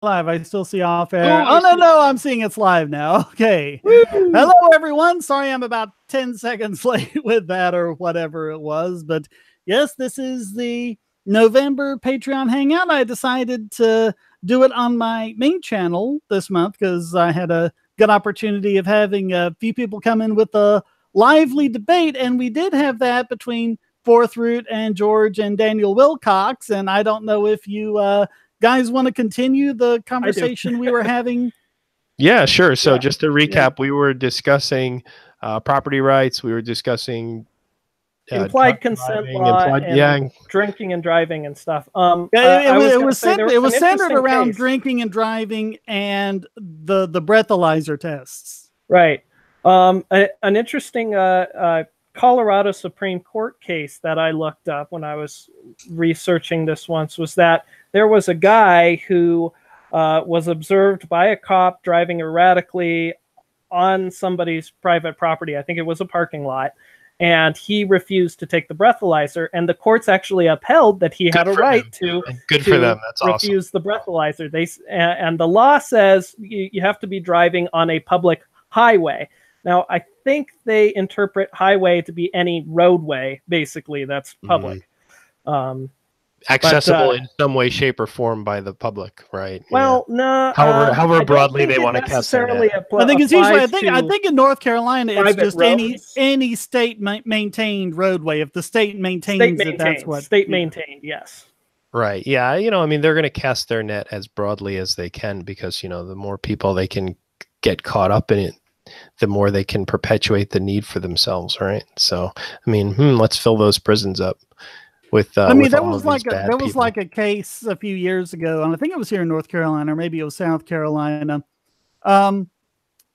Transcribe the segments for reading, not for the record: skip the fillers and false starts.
live. I still see off air. Oh, Oh, no, I'm seeing it's live now. Okay. Woo! Hello, everyone. Sorry I'm about 10 seconds late with that or whatever it was. But yes, this is the November Patreon Hangout. I decided to do it on my main channel this month because I had a good opportunity of having a few people come in with a lively debate. And we did have that between Fourth Root and George and Daniel Wilcox. And I don't know if you guys want to continue the conversation we were having. Yeah, sure. So just to recap, we were discussing property rights. We were discussing implied consent law, and drinking and driving and stuff. It was centered around drinking and driving and the breathalyzer tests. Right. An interesting Colorado Supreme Court case that I looked up when I was researching this once was that there was a guy who was observed by a cop driving erratically on somebody's private property. I think it was a parking lot. And he refused to take the breathalyzer, and the courts actually upheld that he had a right to refuse the breathalyzer. And the law says you have to be driving on a public highway. Now, I think they interpret highway to be any roadway, basically, that's public. Accessible in some way, shape, or form by the public, right? Well, no. However broadly they want to cast it. I think it's usually. I think in North Carolina, it's just any state maintained roadway. If the state maintains it, that's what state maintained. Yes. Right. Yeah. I mean, they're going to cast their net as broadly as they can because the more people they can get caught up in it, the more they can perpetuate the need for themselves. Right. So, I mean, let's fill those prisons up. I mean, there was like a case a few years ago, and I think it was here in North Carolina, or maybe it was South Carolina.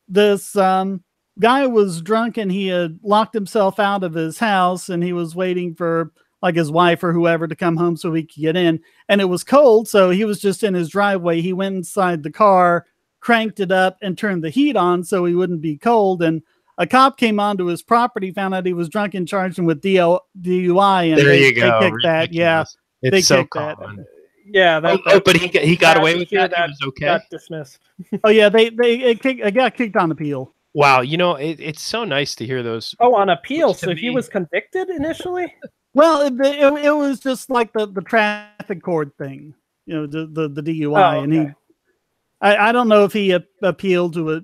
This guy was drunk and he had locked himself out of his house, and he was waiting for like his wife or whoever to come home so he could get in. And it was cold, so he was just in his driveway. He went inside the car, cranked it up, and turned the heat on so he wouldn't be cold. And a cop came onto his property, found out he was drunk, and charged him with DUI. And they kicked that. Yeah, it's so common. Yeah, but he got away with that. He was okay. Got dismissed. Oh yeah, it got kicked on appeal. Wow, it's so nice to hear those. Oh, on appeal. So he was convicted initially. Well, it was just like the traffic court thing, the DUI, and he. I don't know if he appealed to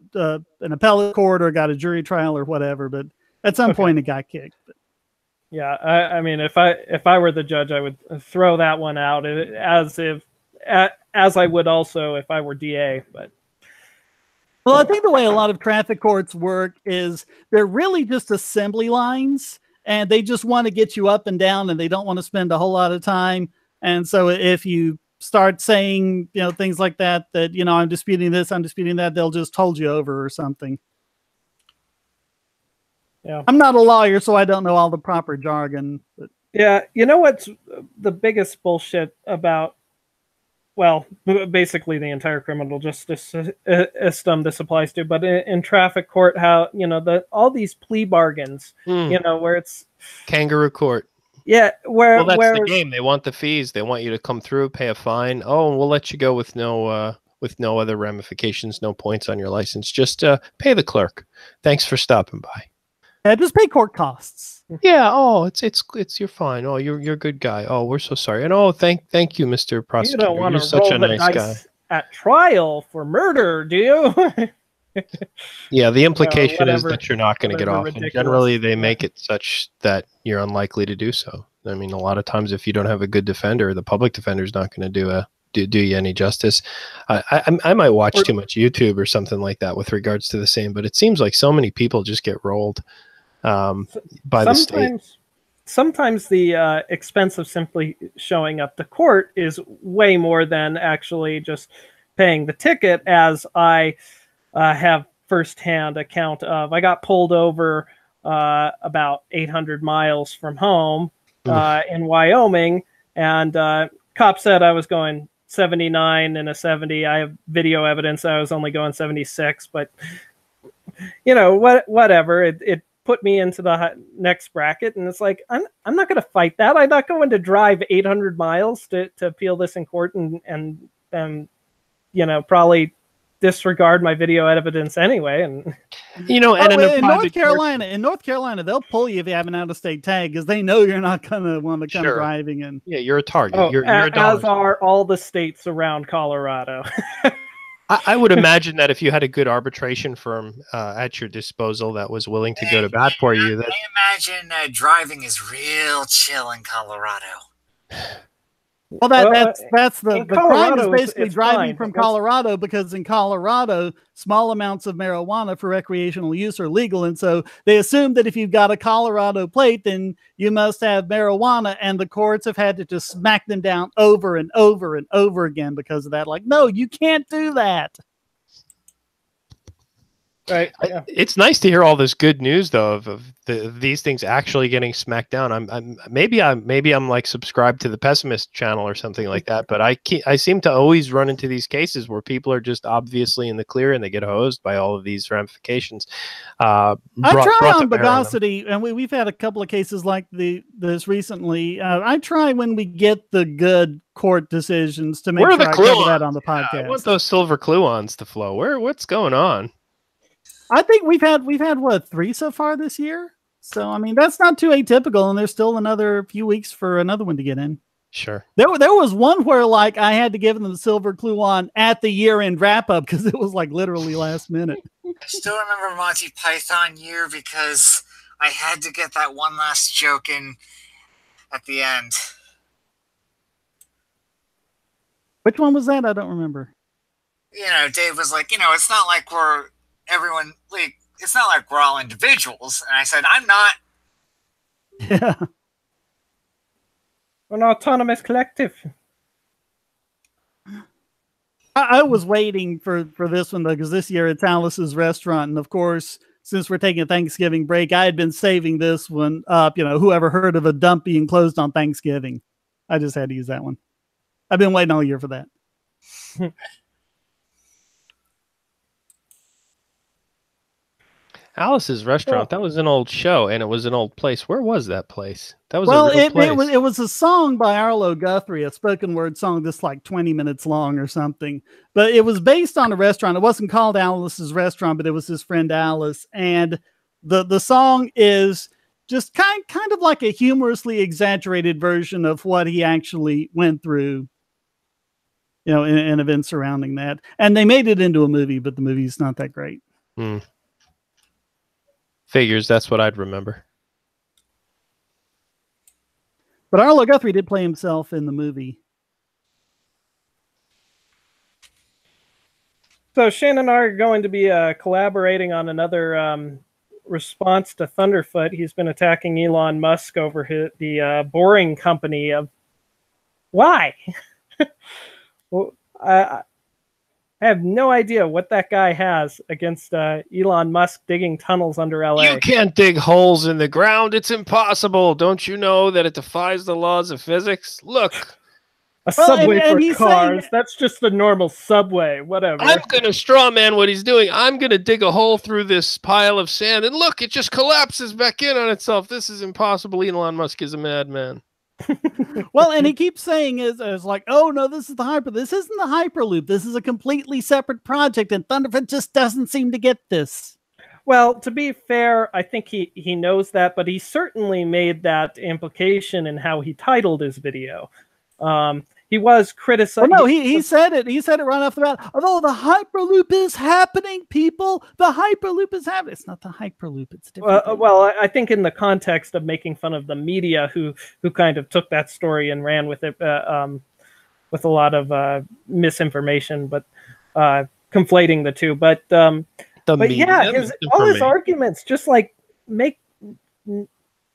an appellate court or got a jury trial or whatever, but at some point it got kicked. But. Yeah, I mean, if I were the judge, I would throw that one out as I would also if I were DA. But well, I think the way a lot of traffic courts work is they're really just assembly lines, and they just want to get you up and down, and they don't want to spend a whole lot of time. And so if you start saying, things like that, I'm disputing this, I'm disputing that, they'll just hold you over or something. Yeah. I'm not a lawyer, so I don't know all the proper jargon. But. Yeah. You know what's the biggest bullshit about, well, basically the entire criminal justice system this applies to, but in traffic court, how, all these plea bargains, where it's kangaroo court. Yeah, well, that's the game. They want the fees. They want you to come through, pay a fine. Oh, we'll let you go with no other ramifications, no points on your license. Just pay the clerk. Thanks for stopping by. Yeah, just pay court costs. Yeah. Oh, it's you're fine. Oh, you're a good guy. Oh, we're so sorry. And oh, thank you, Mr. Prosecutor. You don't want you're to such roll a the nice dice guy at trial for murder, do you? Yeah, the implication is that you're not going to get off. Ridiculous. Generally, they make it such that you're unlikely to do so. I mean, a lot of times, if you don't have a good defender, the public defender is not going to do you any justice. I might watch too much YouTube or something like that with regards to the same, but it seems like so many people just get rolled by the state. Sometimes the expense of simply showing up to court is way more than actually just paying the ticket, as I have firsthand account of. I got pulled over about 800 miles from home in Wyoming, and cop said I was going 79 and a 70. I have video evidence I was only going 76, but whatever. It put me into the next bracket, and it's like I'm not going to fight that. I'm not going to drive 800 miles to appeal this in court and you know, probably disregard my video evidence anyway. And you know, and in North Carolina, they'll pull you if you have an out-of-state tag because they know you're not going to want to come driving in. Yeah, you're a target. Oh, you're a dog. As are all the states around Colorado. I would imagine that if you had a good arbitration firm at your disposal that was willing to go to bat for you, that I imagine driving is real chill in Colorado. Well, that's the crime is basically driving from Colorado, because in Colorado, small amounts of marijuana for recreational use are legal. And so they assume that if you've got a Colorado plate, then you must have marijuana. And the courts have had to just smack them down over and over and over again because of that. Like, no, you can't do that. Right. Yeah. It's nice to hear all this good news, though, of these things actually getting smacked down. Maybe I'm like subscribed to the pessimist channel or something like that. But I seem to always run into these cases where people are just obviously in the clear and they get hosed by all of these ramifications. I try on Bogosity, and we've had a couple of cases like this recently. I try when we get the good court decisions to make sure I cover that on the podcast. I want those silver cluons to flow. What's going on? I think we've had what, 3 so far this year. So I mean, that's not too atypical, and there's still another few weeks for another one to get in. Sure. There was one where like I had to give them the silver cluon at the year-end wrap-up because it was like literally last minute. I still remember Monty Python year because I had to get that one last joke in at the end. Which one was that? I don't remember. You know, Dave was like, you know, it's not like everyone, like, it's not like we're all individuals. And I said, I'm not. Yeah. We're an autonomous collective. I was waiting for this one, though, because this year it's Alice's Restaurant. And of course, since we're taking a Thanksgiving break, I had been saving this one up. You know, whoever heard of a dump being closed on Thanksgiving? I just had to use that one. I've been waiting all year for that. Alice's Restaurant, that was an old show, and it was an old place. Where was that place? That was it was a song by Arlo Guthrie, a spoken word song that's like 20 minutes long or something. But it was based on a restaurant. It wasn't called Alice's Restaurant, but it was his friend Alice. And the song is just kind of like a humorously exaggerated version of what he actually went through, you know, in events surrounding that. And they made it into a movie, but the movie's not that great. Figures, that's what I'd remember. But Arlo Guthrie did play himself in the movie. So Shane and I are going to be collaborating on another response to Thunderfoot. He's been attacking Elon Musk over the Boring Company. Why? Well, I have no idea what that guy has against Elon Musk digging tunnels under LA. You can't dig holes in the ground. It's impossible. Don't you know that it defies the laws of physics? Look. A subway for cars. That's just the normal subway. Whatever. I'm going to straw man what he's doing. I'm going to dig a hole through this pile of sand. And look, it just collapses back in on itself. This is impossible. Elon Musk is a madman. Well, and he keeps saying is like, oh no, this is the Hyperloop. This isn't the Hyperloop. This is a completely separate project, and Thunderfoot just doesn't seem to get this. Well, to be fair, I think he knows that, but he certainly made that implication in how he titled his video. He was criticizing. Well, no, he said it. He said it right off the bat. Although the Hyperloop is happening, people, the Hyperloop is happening. It's not the Hyperloop. It's different. Well, I think in the context of making fun of the media who kind of took that story and ran with it with a lot of misinformation, but conflating the two. But yeah, all his arguments just like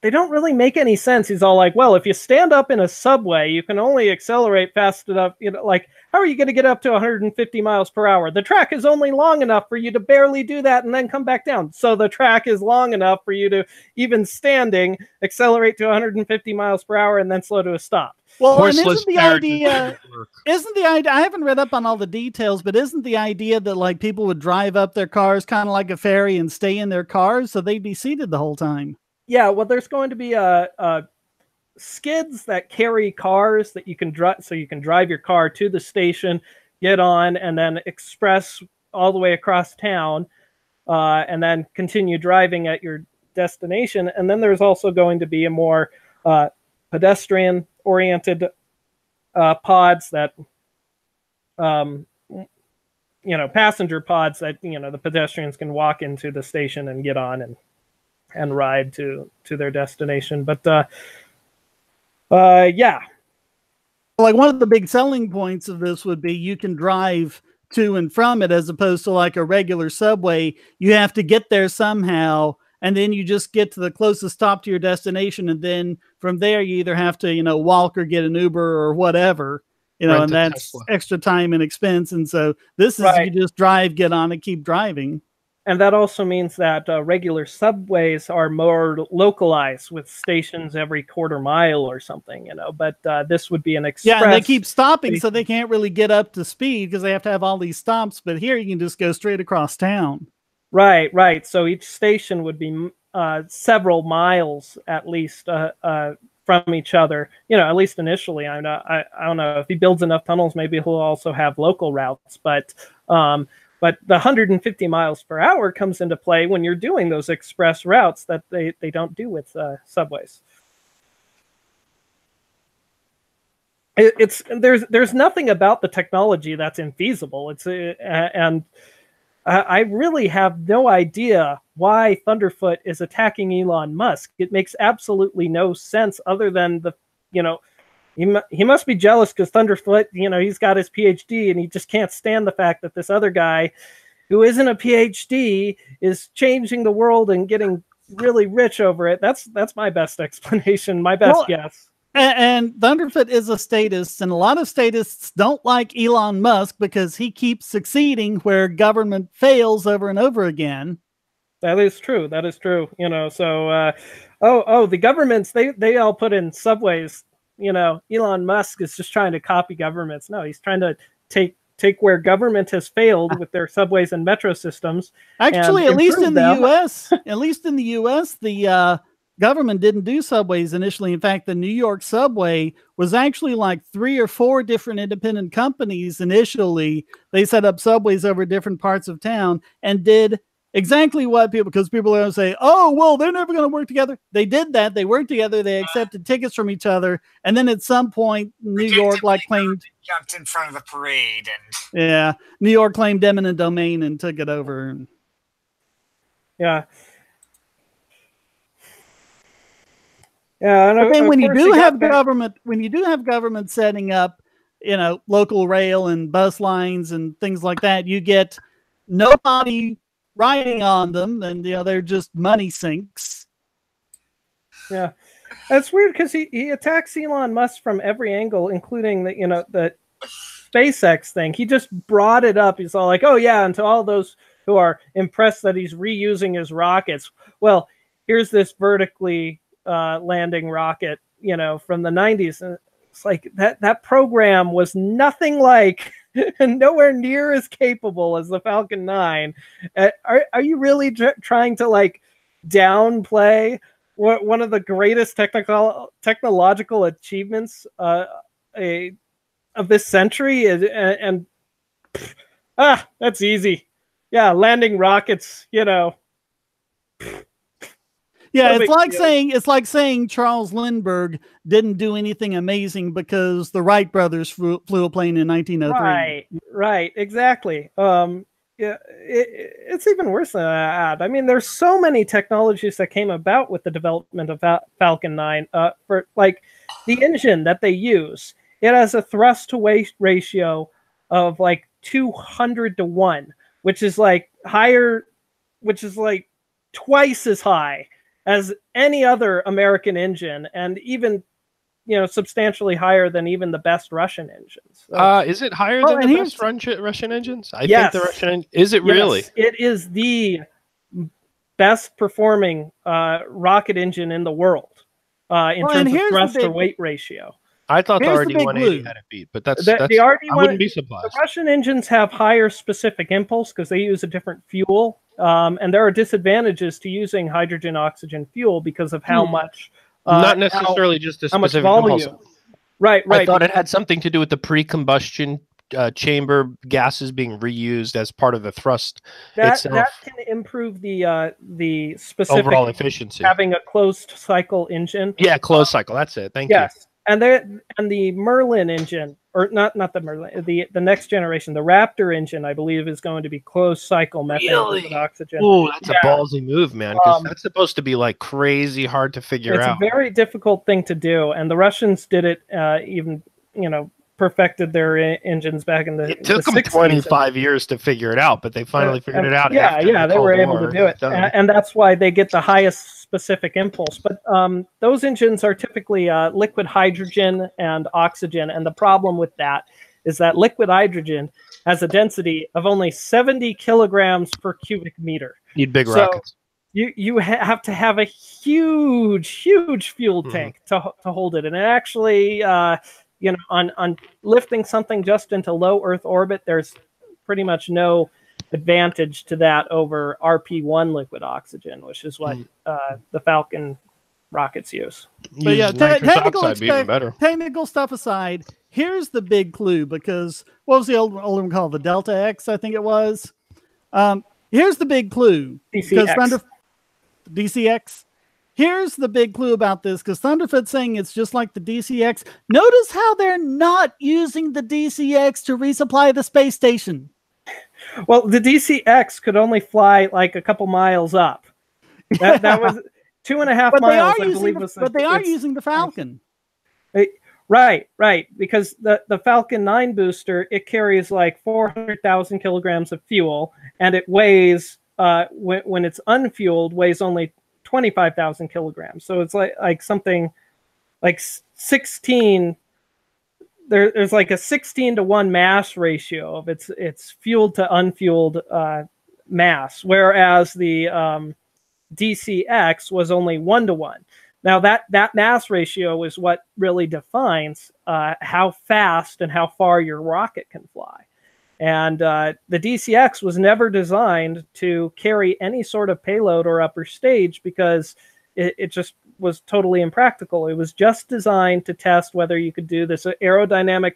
they don't really make any sense. He's all like, well, if you stand up in a subway, you can only accelerate fast enough. You know, like, how are you going to get up to 150 miles per hour? The track is only long enough for you to barely do that and then come back down. So the track is long enough for you to, even standing, accelerate to 150 miles per hour and then slow to a stop. Well, and isn't the idea, I haven't read up on all the details, but isn't the idea that like people would drive up their cars kind of like a ferry and stay in their cars so they'd be seated the whole time? Yeah, well, there's going to be skids that carry cars that you can drive, so you can drive your car to the station, get on, and then express all the way across town, and then continue driving at your destination. And then there's also going to be a more pedestrian-oriented pods that, passenger pods that, the pedestrians can walk into the station and get on and ride to their destination. But yeah. Like one of the big selling points of this would be you can drive to and from it, as opposed to like a regular subway. You have to get there somehow, and then you just get to the closest stop to your destination, and then from there you either have to walk or get an Uber or whatever, and that's Tesla. Extra time and expense. And so this is You just drive, get on, and keep driving. And that also means that regular subways are more localized, with stations every quarter mile or something, But this would be an express. Yeah, and they keep stopping, so they can't really get up to speed because they have to have all these stops. But here you can just go straight across town. Right. So each station would be several miles at least from each other. At least initially. I don't know if he builds enough tunnels. Maybe he'll also have local routes, but the 150 miles per hour comes into play when you're doing those express routes that they don't do with subways. There's nothing about the technology that's infeasible. And I really have no idea why Thunderfoot is attacking Elon Musk. It makes absolutely no sense, other than he must be jealous because Thunderfoot, he's got his PhD, and he just can't stand the fact that this other guy who isn't a PhD is changing the world and getting really rich over it. That's my best explanation, my best guess. And Thunderfoot is a statist, and a lot of statists don't like Elon Musk because he keeps succeeding where government fails over and over again. That is true. So, the governments, they all put in subways. Elon Musk is just trying to copy governments. No, he's trying to take where government has failed with their subways and metro systems. Actually, at least in the U.S., the government didn't do subways initially. In fact, the New York subway was actually like 3 or 4 different independent companies initially. They set up subways over different parts of town and did exactly what because people are going to say, oh, well, they're never going to work together. They did that. They worked together. They accepted tickets from each other. And then at some point, New York claimed... jumped in front of the parade. New York claimed eminent domain and took it over. Yeah. Yeah. But then when you do have government setting up, local rail and bus lines and things like that, you get nobody riding on them, and they're just money sinks. Yeah, that's weird because he attacks Elon Musk from every angle, including the SpaceX thing. He just brought it up. He's all like, "Oh yeah," and to all those who are impressed that he's reusing his rockets, well, here's this vertically landing rocket, from the 90s, and it's like that program was nothing like. And nowhere near as capable as the Falcon 9. Are you really trying to downplay one of the greatest technological achievements of this century? That's easy. Yeah, landing rockets. Yeah, it's like saying Charles Lindbergh didn't do anything amazing because the Wright brothers flew a plane in 1903. Right, exactly. It's even worse than that. I mean, there's so many technologies that came about with the development of Falcon 9. For the engine that they use, it has a thrust to weight ratio of 200 to 1, which is higher, which is twice as high as any other American engine, and even substantially higher than even the best Russian engines. So, is it higher than the best Russian engines? I think the Russian is it really? Yes, it is the best performing rocket engine in the world in terms of thrust to weight ratio. I thought the RD-180 had it beat, but that's the RD-180. I wouldn't be surprised. The Russian engines have higher specific impulse because they use a different fuel, and there are disadvantages to using hydrogen-oxygen fuel because of how much. Not necessarily just a specific impulse. Right. I thought it had something to do with the pre-combustion chamber gases being reused as part of the thrust that itself. can improve the specific Overall efficiency. Having a closed cycle engine. Yeah, closed cycle. That's it. Thank you. Yes, and the Merlin engine, or not the Merlin, the next generation, the Raptor engine, I believe, is going to be closed cycle methane with oxygen. Oh, that's a ballsy move, man. Because that's supposed to be like crazy hard to figure out. It's a very difficult thing to do, and the Russians did it. Even perfected their engines back in the. It took them 60s. 25 years to figure it out, but they finally figured it out. Yeah, they were able to do it, and that's why they get the highest specific impulse. But those engines are typically liquid hydrogen and oxygen, and the problem with that is that liquid hydrogen has a density of only 70 kilograms per cubic meter. Need big rockets. You have to have a huge fuel tank to hold it, and it actually. On lifting something just into low Earth orbit, there's pretty much no advantage to that over RP1 liquid oxygen, which is what the Falcon rockets use. But yeah, technical stuff aside, here's the big clue, because what was the old one called? The Delta X, I think it was. Here's the big clue. DCX. Here's the big clue about this, because Thunderfoot's saying it's just like the DCX. Notice how they're not using the DCX to resupply the space station. Well, the DCX could only fly like a couple miles up. That was 2.5 miles, I believe. But they are using the Falcon. Right, because the Falcon 9 booster, it carries like 400,000 kilograms of fuel, and it weighs, when it's unfueled, weighs only 25,000 kilograms. So it's like something like 16. There's like a 16-to-1 mass ratio of its fueled to unfueled mass, whereas the DCX was only 1-to-1. Now that mass ratio is what really defines how fast and how far your rocket can fly. And the DCX was never designed to carry any sort of payload or upper stage, because it just was totally impractical. It was just designed to test whether you could do this aerodynamic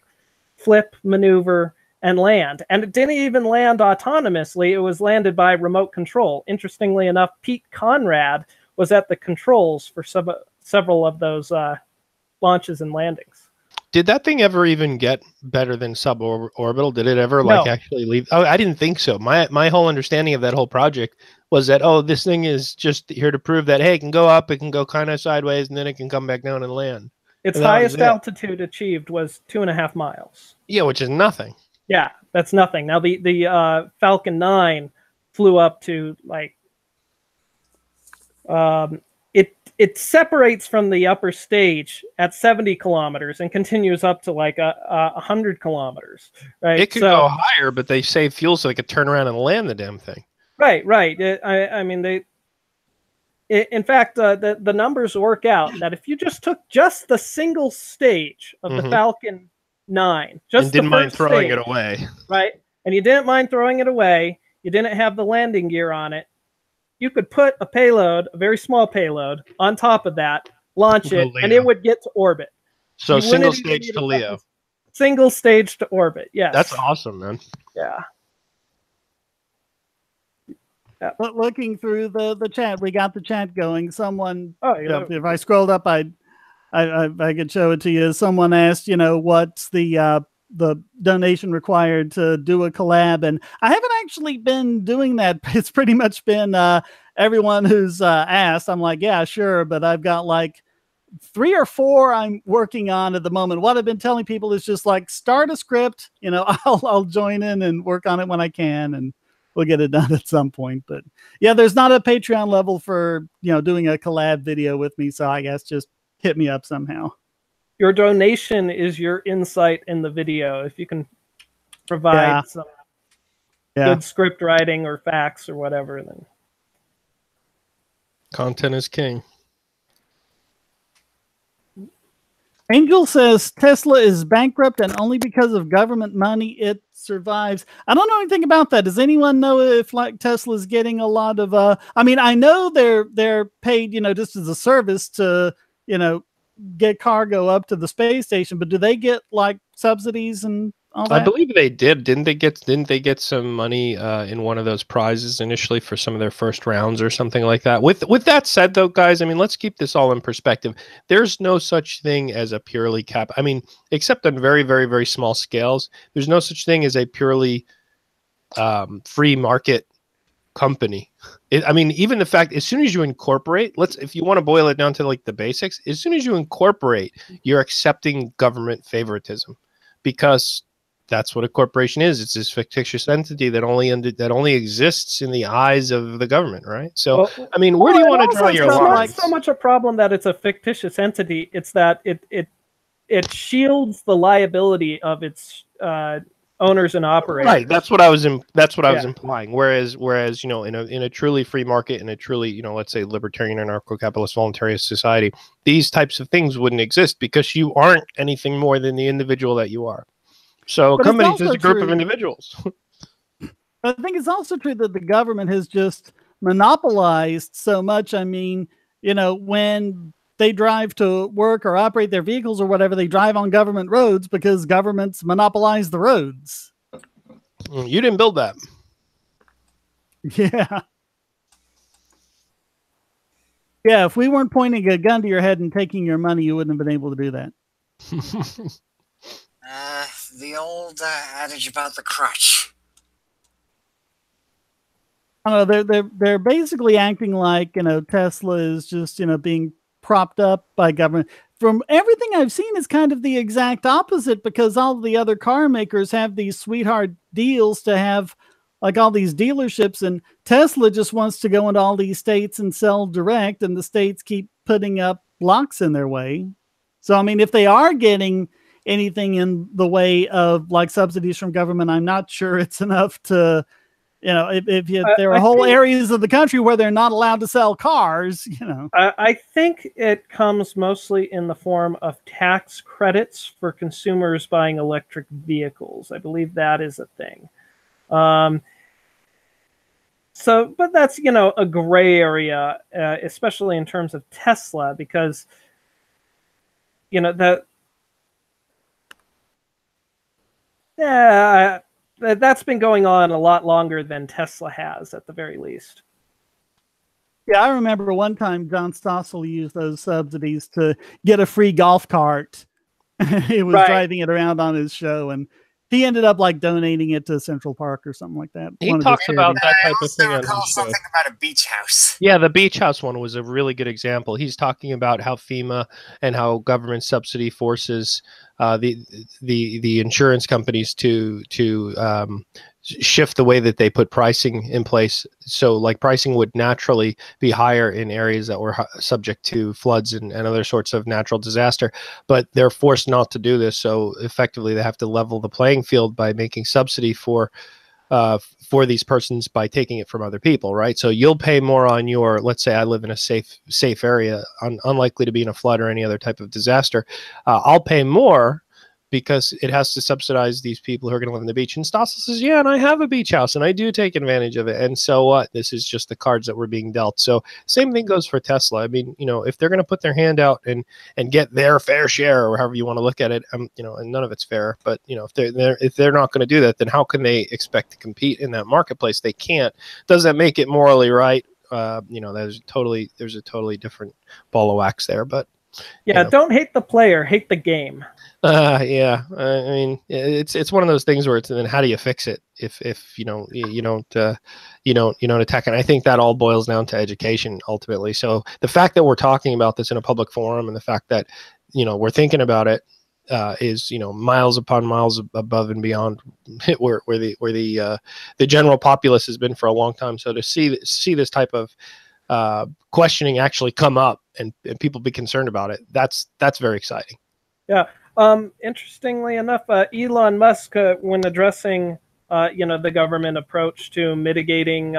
flip maneuver and land. And it didn't even land autonomously. It was landed by remote control. Interestingly enough, Pete Conrad was at the controls for several of those launches and landings. Did that thing ever even get better than suborbital? Did it ever actually leave? Oh, I didn't think so. My whole understanding of that whole project was that, oh, this thing is just here to prove that, hey, it can go up, it can go kind of sideways, and then it can come back down and land. Its highest altitude achieved was 2.5 miles. Yeah, which is nothing. Yeah, that's nothing. Now the Falcon 9 flew up to like it separates from the upper stage at 70 kilometers and continues up to like 100 kilometers. Right? It could go higher, but they save fuel so they could turn around and land the damn thing. Right. I mean, in fact, the numbers work out that if you just took just the single stage of the Falcon 9, just and didn't mind throwing it away, right? And you didn't mind throwing it away, you didn't have the landing gear on it, you could put a payload, a very small payload, on top of that, launch it, and it would get to orbit. So single stage to LEO. Single stage to orbit, yes. That's awesome, man. Yeah. But looking through the chat, we got the chat going. Someone, if I scrolled up, I could show it to you. Someone asked, what's the donation required to do a collab, and I haven't actually been doing that. It's pretty much been everyone who's asked. I'm like, yeah, sure, but I've got like 3 or 4 I'm working on at the moment. What I've been telling people is just like, start a script. I'll join in and work on it when I can, and we'll get it done at some point. But yeah, there's not a Patreon level for doing a collab video with me, so I guess just hit me up somehow. Your donation is your insight in the video. If you can provide some good script writing or facts or whatever, then content is king. Angel says Tesla is bankrupt and only because of government money it survives. I don't know anything about that. Does anyone know if like Tesla's getting a lot of I mean, I know they're paid, just as a service to, get cargo up to the space station, but do they get like subsidies and all I that? believe they did. Didn't they get some money in one of those prizes initially for some of their first rounds or something like that? With that said, though, guys, I mean, let's keep this all in perspective. There's no such thing as a purely I mean, except on very, very, very small scales, there's no such thing as a purely free market company. I mean, even the fact, as soon as you incorporate, if you want to boil it down to like the basics, as soon as you incorporate, you're accepting government favoritism, because that's what a corporation is. It's this fictitious entity that only exists in the eyes of the government, right? So, Well, I mean, where do you want to draw your it's line? not so much a problem that it's a fictitious entity. It's that it shields the liability of its owners and operators. Right. That's what I was implying. Whereas you know, in a truly free market, in a truly, you know, let's say libertarian, anarcho-capitalist, voluntarist society, these types of things wouldn't exist, because you aren't anything more than the individual that you are. So a company is just a group of individuals. I think it's also true that the government has just monopolized so much. I mean, you know, when they drive to work or operate their vehicles or whatever, they drive on government roads because governments monopolize the roads. You didn't build that. Yeah. Yeah, if we weren't pointing a gun to your head and taking your money, you wouldn't have been able to do that. The old adage about the crutch. I don't know, they're basically acting like, you know, Tesla is just, you know, being propped up by government. From everything I've seen, it's kind of the exact opposite, because all the other car makers have these sweetheart deals to have like all these dealerships, and Tesla just wants to go into all these states and sell direct, and the states keep putting up blocks in their way. So, I mean, if they are getting anything in the way of like subsidies from government, I'm not sure it's enough to, you know, if there are whole areas of the country where they're not allowed to sell cars, you know. I think it comes mostly in the form of tax credits for consumers buying electric vehicles. I believe that is a thing. So, but that's, you know, a gray area, especially in terms of Tesla, because, you know, that's been going on a lot longer than Tesla has, at the very least. Yeah, I remember one time John Stossel used those subsidies to get a free golf cart. He was driving it around on his show, and he ended up like donating it to Central Park or something like that. He talks about that type of thing on his show. Something about a beach house. Yeah, the beach house one was a really good example. He's talking about how FEMA and how government subsidy forces the insurance companies to shift the way that they put pricing in place. So like pricing would naturally be higher in areas that were subject to floods and other sorts of natural disaster, but they're forced not to do this. So effectively they have to level the playing field by making subsidy for these persons by taking it from other people, right? So you'll pay more on your, let's say I live in a safe area, unlikely to be in a flood or any other type of disaster. I'll pay more because it has to subsidize these people who are going to live on the beach. And Stossel says, yeah, and I have a beach house and I do take advantage of it. And so what? This is just the cards that were being dealt. So same thing goes for Tesla. I mean, you know, if they're going to put their hand out and get their fair share, or however you want to look at it, you know, and none of it's fair, but you know, if they're not going to do that, then how can they expect to compete in that marketplace? They can't. Does that make it morally right? You know, there's a totally different ball of wax there, but yeah, you know. Don't hate the player, hate the game. Yeah, I mean, it's one of those things where it's, then how do you fix it if you know you don't attack it? And I think that all boils down to education ultimately. So the fact that we're talking about this in a public forum, and the fact that, you know, we're thinking about it is, you know, miles upon miles above and beyond where the general populace has been for a long time. So to see this type of questioning actually come up and people be concerned about it, that's very exciting. Yeah. Interestingly enough, Elon Musk, when addressing, you know, the government approach to mitigating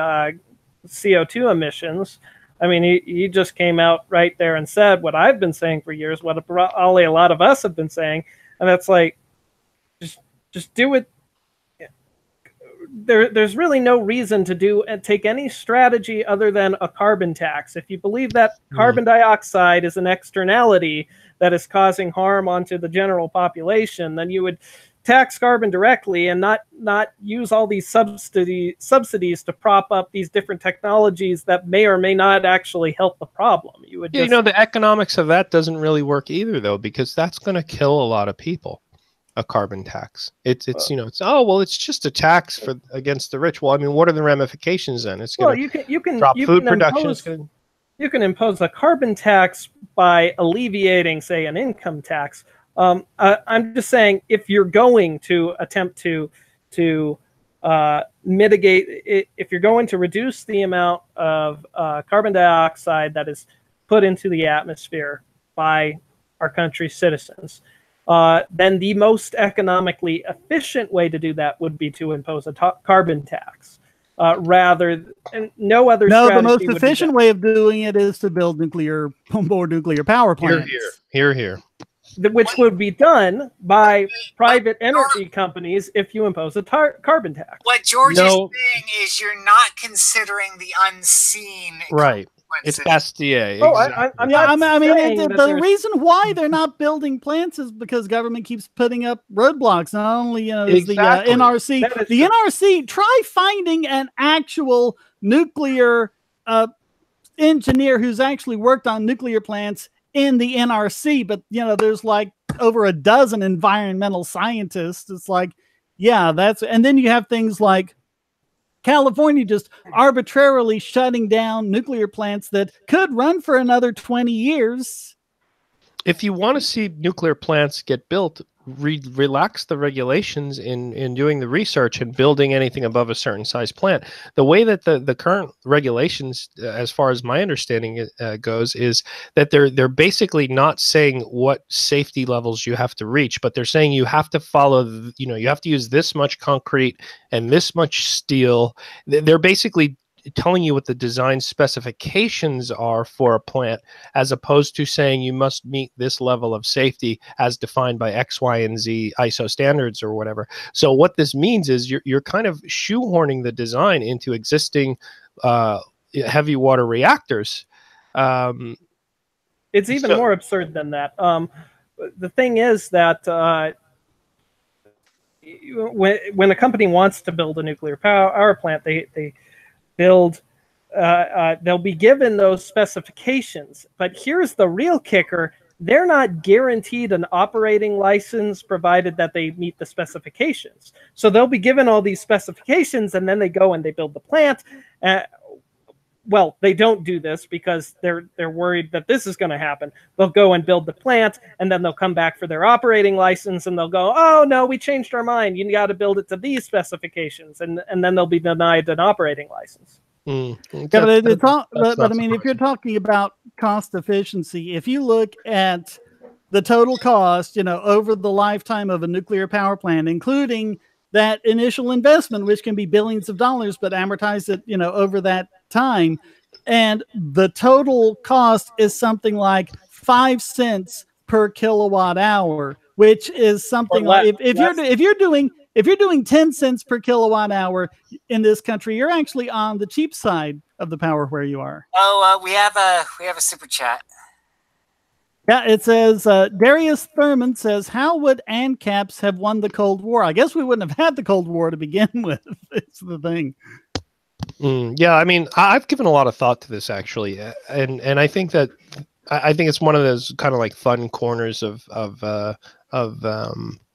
CO2 emissions, I mean, he just came out right there and said what I've been saying for years, what probably a lot of us have been saying, and that's like, just do it. There's really no reason to take any strategy other than a carbon tax. If you believe that carbon dioxide is an externality that is causing harm onto the general population, then you would tax carbon directly and not use all these subsidies to prop up these different technologies that may or may not actually help the problem. You would just, the economics of that doesn't really work either, though, because that's going to kill a lot of people. A carbon tax. It's oh well, it's just a tax against the rich. Well, I mean, what are the ramifications then? It's going to drop food production. You can impose a carbon tax by alleviating, say, an income tax. I'm just saying, if you're going to attempt to mitigate, if you're going to reduce the amount of carbon dioxide that is put into the atmosphere by our country's citizens, then the most economically efficient way to do that would be to impose a carbon tax. Rather, and no other. No, the most efficient way of doing it is to build more nuclear power plants. Here. Which would be done by private energy companies if you impose a carbon tax. What George is saying is you're not considering the unseen. Right. It's Bastier. Oh, exactly. the reason why they're not building plants is because government keeps putting up roadblocks. Not only is the NRC. The NRC, try finding an actual nuclear engineer who's actually worked on nuclear plants in the NRC. But there's like over a dozen environmental scientists. It's like, and then you have things like California just arbitrarily shutting down nuclear plants that could run for another 20 years. If you want to see nuclear plants get built, relax the regulations in doing the research and building anything above a certain size plant. The way that the current regulations, as far as my understanding goes, is that they're basically not saying what safety levels you have to reach, but they're saying you have to follow, you have to use this much concrete and this much steel. They're basically telling you what the design specifications are for a plant, as opposed to saying you must meet this level of safety as defined by X, Y, and Z ISO standards or whatever. So what this means is you're kind of shoehorning the design into existing heavy water reactors. It's even more absurd than that. The thing is that when a company wants to build a nuclear power plant, they build, they'll be given those specifications. But here's the real kicker. They're not guaranteed an operating license provided that they meet the specifications. So they'll be given all these specifications and then they go and they build the plant. Well, they don't do this because they're worried that this is going to happen. They'll go and build the plant and then they'll come back for their operating license and they'll go, oh no, we changed our mind. You got to build it to these specifications, and then they'll be denied an operating license. But I mean, if you're talking about cost efficiency, if you look at the total cost, over the lifetime of a nuclear power plant, including that initial investment, which can be billions of dollars, but amortize it, over that time. And the total cost is something like 5 cents per kilowatt hour, which is something like if you're doing 10 cents per kilowatt hour in this country, you're actually on the cheap side of the power where you are. Oh, we have a super chat. Yeah, it says, Darius Thurman says, how would ANCAPs have won the Cold War? I guess we wouldn't have had the Cold War to begin with. It's the thing. Yeah, I mean, I've given a lot of thought to this, actually. And I think that it's one of those kind of like fun corners of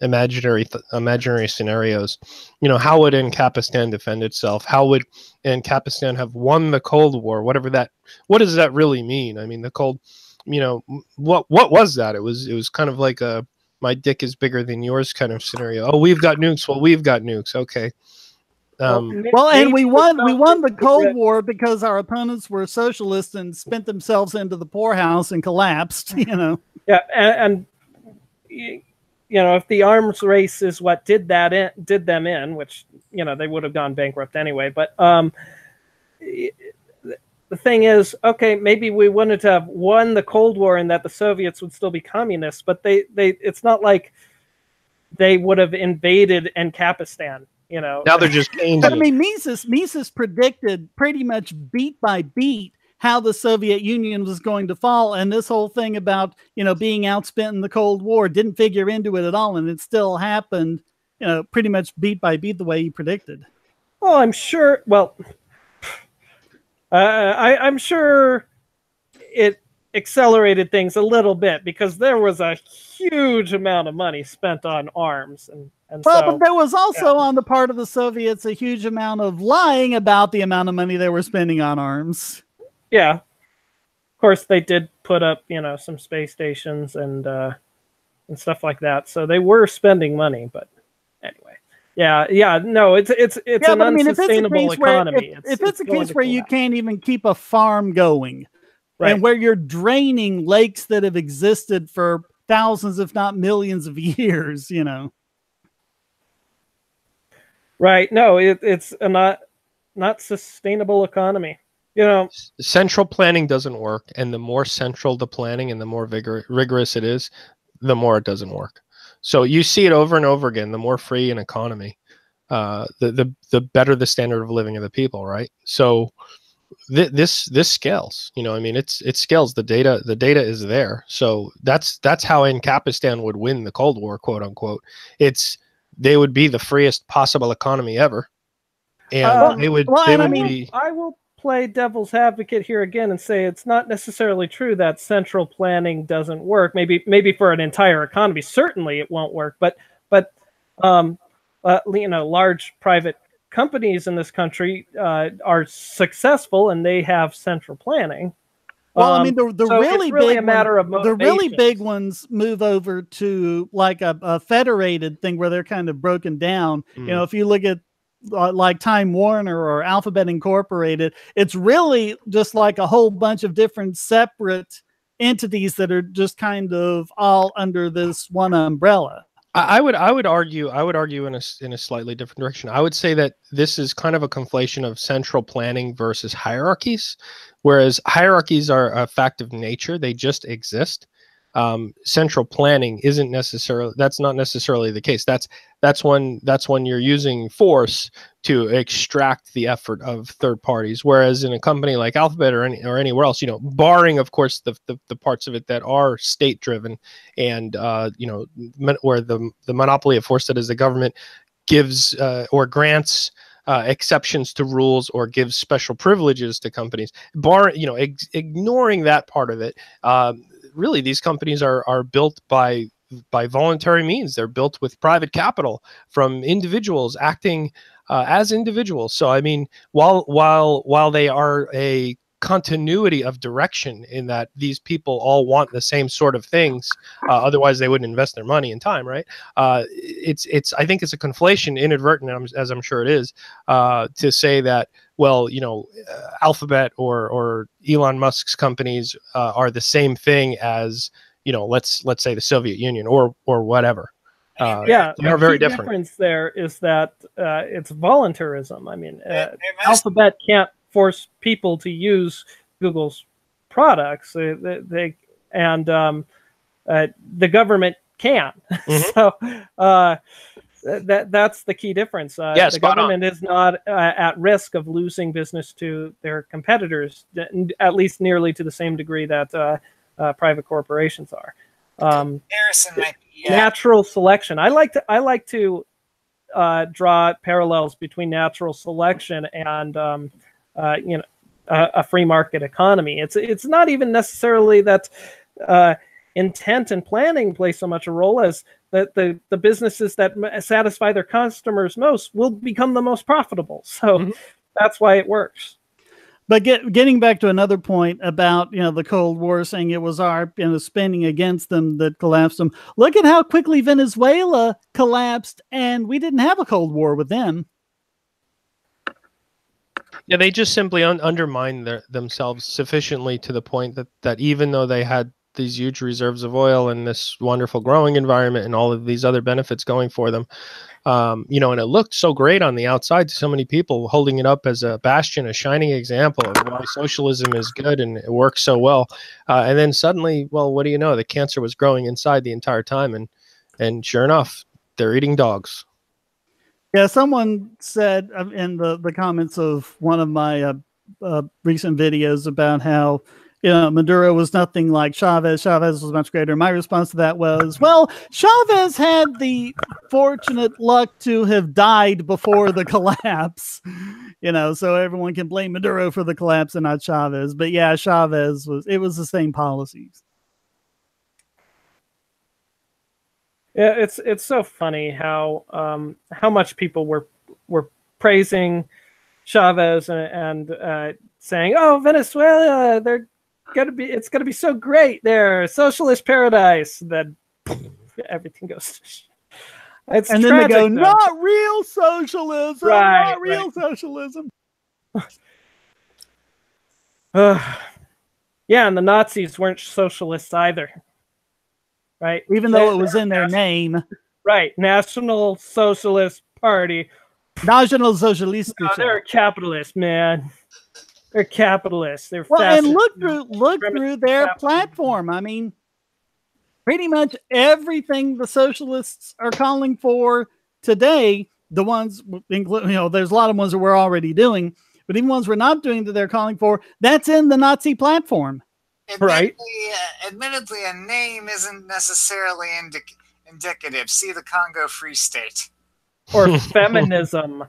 imaginary scenarios. How would Ancapistan defend itself? How would Ancapistan have won the Cold War? What does that really mean? I mean, the Cold... what was that? It was kind of like a my dick is bigger than yours kind of scenario. Oh, we've got nukes. Well, we've got nukes. Okay. And we won the Cold War because our opponents were socialists and spent themselves into the poorhouse and collapsed. Yeah, and if the arms race is what did them in, which they would have gone bankrupt anyway, but the thing is, okay, maybe we wouldn't have won the Cold War and that the Soviets would still be communists, but it's not like they would have invaded Ancapistan, Now they're just changing. But I mean, Mises predicted pretty much beat by beat how the Soviet Union was going to fall, and this whole thing about being outspent in the Cold War didn't figure into it at all, and it still happened. pretty much beat by beat the way you predicted. Well, I'm sure. Well, I'm sure it accelerated things a little bit because there was a huge amount of money spent on arms, and well, so, but there was also on the part of the Soviets a huge amount of lying about the amount of money they were spending on arms. Yeah, of course they did put up some space stations and stuff like that, so they were spending money. But anyway, no, it's an unsustainable economy. If it's a case where you can't even keep a farm going, right, and where you're draining lakes that have existed for thousands, if not millions of years, Right. No, it's a not sustainable economy. Central planning doesn't work, and the more central the planning and the more rigorous it is, the more it doesn't work. So you see it over and over again. The more free an economy, the better the standard of living of the people, right? So this scales. It scales. The data is there. So that's how Ancapistan would win the Cold War, quote unquote. They would be the freest possible economy ever, and I will play devil's advocate here again and say it's not necessarily true that central planning doesn't work. Maybe for an entire economy, certainly it won't work. But large private companies in this country are successful and they have central planning. Well, the so really it's really big a matter of motivation. The really big ones move over to like a federated thing where they're kind of broken down. If you look at like Time Warner or Alphabet Incorporated, it's really just like a whole bunch of different separate entities that are just kind of all under this one umbrella. I would argue in a slightly different direction. I would say that this is kind of a conflation of central planning versus hierarchies, whereas hierarchies are a fact of nature; they just exist. Central planning isn't necessarily. That's not necessarily the case. That's when you're using force to extract the effort of third parties. Whereas in a company like Alphabet or anywhere else, barring of course the parts of it that are state driven and where the monopoly of force that is the government gives or grants exceptions to rules or gives special privileges to companies. Ignoring that part of it. Really, these companies are built by voluntary means. They're built with private capital from individuals acting as individuals. So while they are a continuity of direction in that these people all want the same sort of things, otherwise they wouldn't invest their money and time, right? I think it's a conflation, inadvertent, as I'm sure it is, to say that, well, Alphabet or Elon Musk's companies are the same thing as, let's say the Soviet Union or whatever. They're very different. The difference there is that it's voluntarism. Alphabet can't force people to use Google's products. The government can. So that's the key difference. The government is not at risk of losing business to their competitors, at least nearly to the same degree that private corporations are. Natural selection. I like to draw parallels between natural selection and a free market economy. It's not even necessarily that intent and planning play so much a role as that the businesses that satisfy their customers most will become the most profitable. So that's why it works. But getting back to another point about the Cold War, saying it was our spending against them that collapsed them. Look at how quickly Venezuela collapsed, and we didn't have a Cold War with them. Yeah, they just simply undermined themselves sufficiently to the point that even though they had these huge reserves of oil and this wonderful growing environment and all of these other benefits going for them, and it looked so great on the outside to so many people, holding it up as a bastion, a shining example of why socialism is good and it works so well. And then suddenly, well, what do you know? The cancer was growing inside the entire time, and sure enough, they're eating dogs. Yeah, someone said in the comments of one of my recent videos about how Maduro was nothing like Chavez. Chavez was much greater. My response to that was, well, Chavez had the fortunate luck to have died before the collapse, so everyone can blame Maduro for the collapse and not Chavez. But yeah, Chavez was the same policies. Yeah, it's so funny how much people were praising Chavez and saying, "Oh, Venezuela, it's gonna be so great there, socialist paradise." Then everything goes to shit. It's and tragic, then they go, "Not real socialism, right, not real socialism." Yeah, and the Nazis weren't socialists either. Right, even though it was in their name. Right, National Socialist Party. National Socialist. No, they're capitalists, man. They're capitalists. They're and look through their platform. I mean, pretty much everything the socialists are calling for today, the ones, there's a lot of ones that we're already doing, but even ones we're not doing that they're calling for, that's in the Nazi platform. Admittedly, a name isn't necessarily indicative. See the Congo Free State. Or feminism.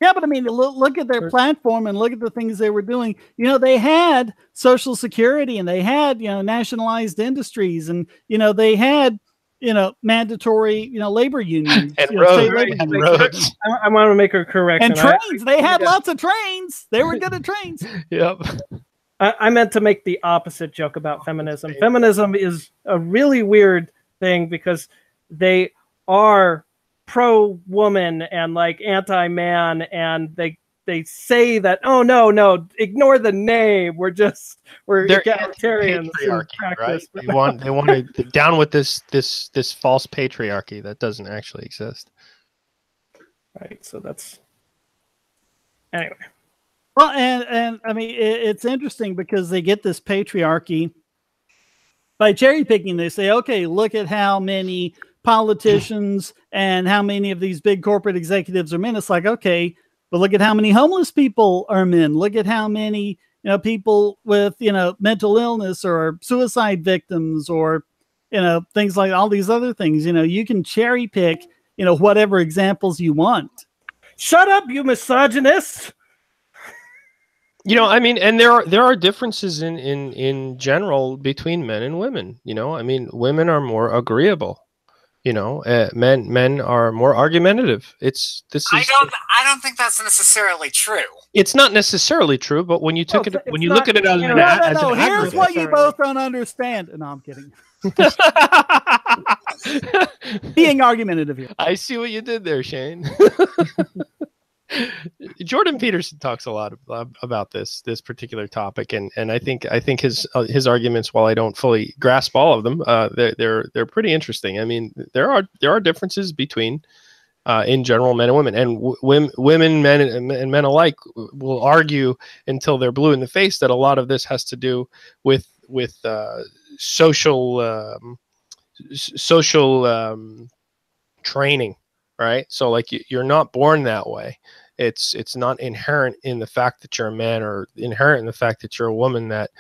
Yeah, but I mean, look at their platform and look at the things they were doing. They had Social Security and they had, nationalized industries and, they had, mandatory, labor unions. And roads. I want to make a correction. And trains. They had lots of trains. They were good at trains. Yep. I meant to make the opposite joke about feminism. Feminism is a really weird thing because they are pro-woman and like anti-man, and they say that, oh no, ignore the name. We're egalitarians in practice. Right? They want to down with this false patriarchy that doesn't actually exist. Right. So that's anyway. Well, and I mean, it's interesting because they get this patriarchy by cherry picking. They say, okay, look at how many politicians and how many of these big corporate executives are men. It's like, okay, but look at how many homeless people are men. Look at how many, people with, mental illness or suicide victims or, things like all these other things. You can cherry pick, whatever examples you want. Shut up, you misogynist. I mean, and there are differences in general between men and women. I mean, women are more agreeable. Men are more argumentative. I don't think that's necessarily true. It's not necessarily true, but when you look at it as an aggregate. Here's what you both don't understand. No, I'm kidding. Being argumentative here. I see what you did there, Shane. Jordan Peterson talks a lot about this particular topic, and I think his arguments, while I don't fully grasp all of them, they're pretty interesting. I mean, there are differences between in general men and women, and women, men, and men alike will argue until they're blue in the face that a lot of this has to do with social training, right? So like you're not born that way. It's not inherent in the fact that you're a man or inherent in the fact that you're a woman that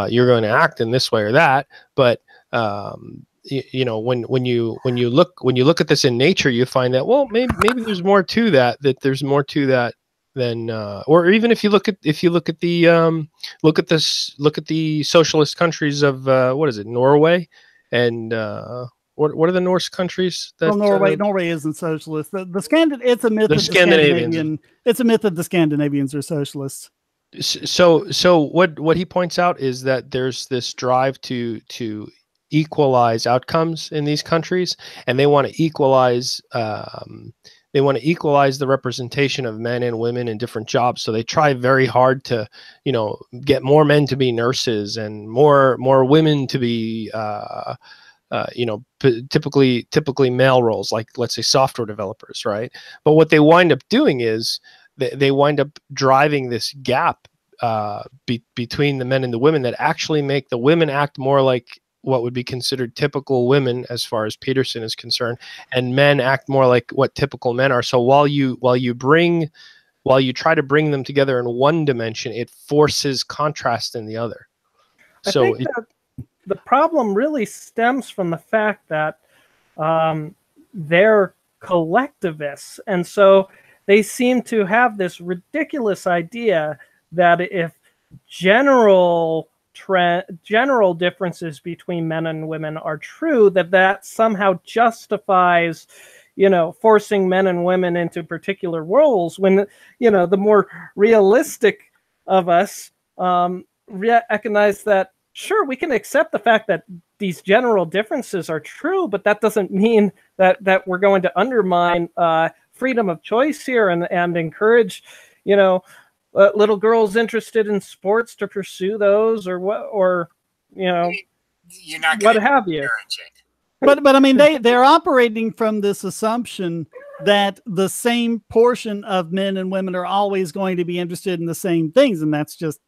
you're going to act in this way or that. But when you look at this in nature, you find that, well, maybe there's more to that. That there's more to that than, or even if you look at the socialist countries of what is it, Norway, and what are the Norse countries? That, Norway isn't socialist. It's a myth. It's a myth that the Scandinavians are socialists. So what he points out is that there's this drive to equalize outcomes in these countries, and they want to equalize the representation of men and women in different jobs. So they try very hard to get more men to be nurses and more women to be typically male roles, like let's say software developers, right? But what they wind up doing is they wind up driving this gap between the men and the women that actually make the women act more like what would be considered typical women as far as Peterson is concerned, and men act more like what typical men are. So while you bring while you try to bring them together in one dimension, it forces contrast in the other. So I think that the problem really stems from the fact that they're collectivists, and so they seem to have this ridiculous idea that if general differences between men and women are true, that somehow justifies, forcing men and women into particular roles, when, the more realistic of us recognize that, sure, we can accept the fact that these general differences are true, but that doesn't mean that we're going to undermine freedom of choice here and encourage, little girls interested in sports to pursue those, or you're not what have you. But I mean, they're operating from this assumption that the same portion of men and women are always going to be interested in the same things, and that's just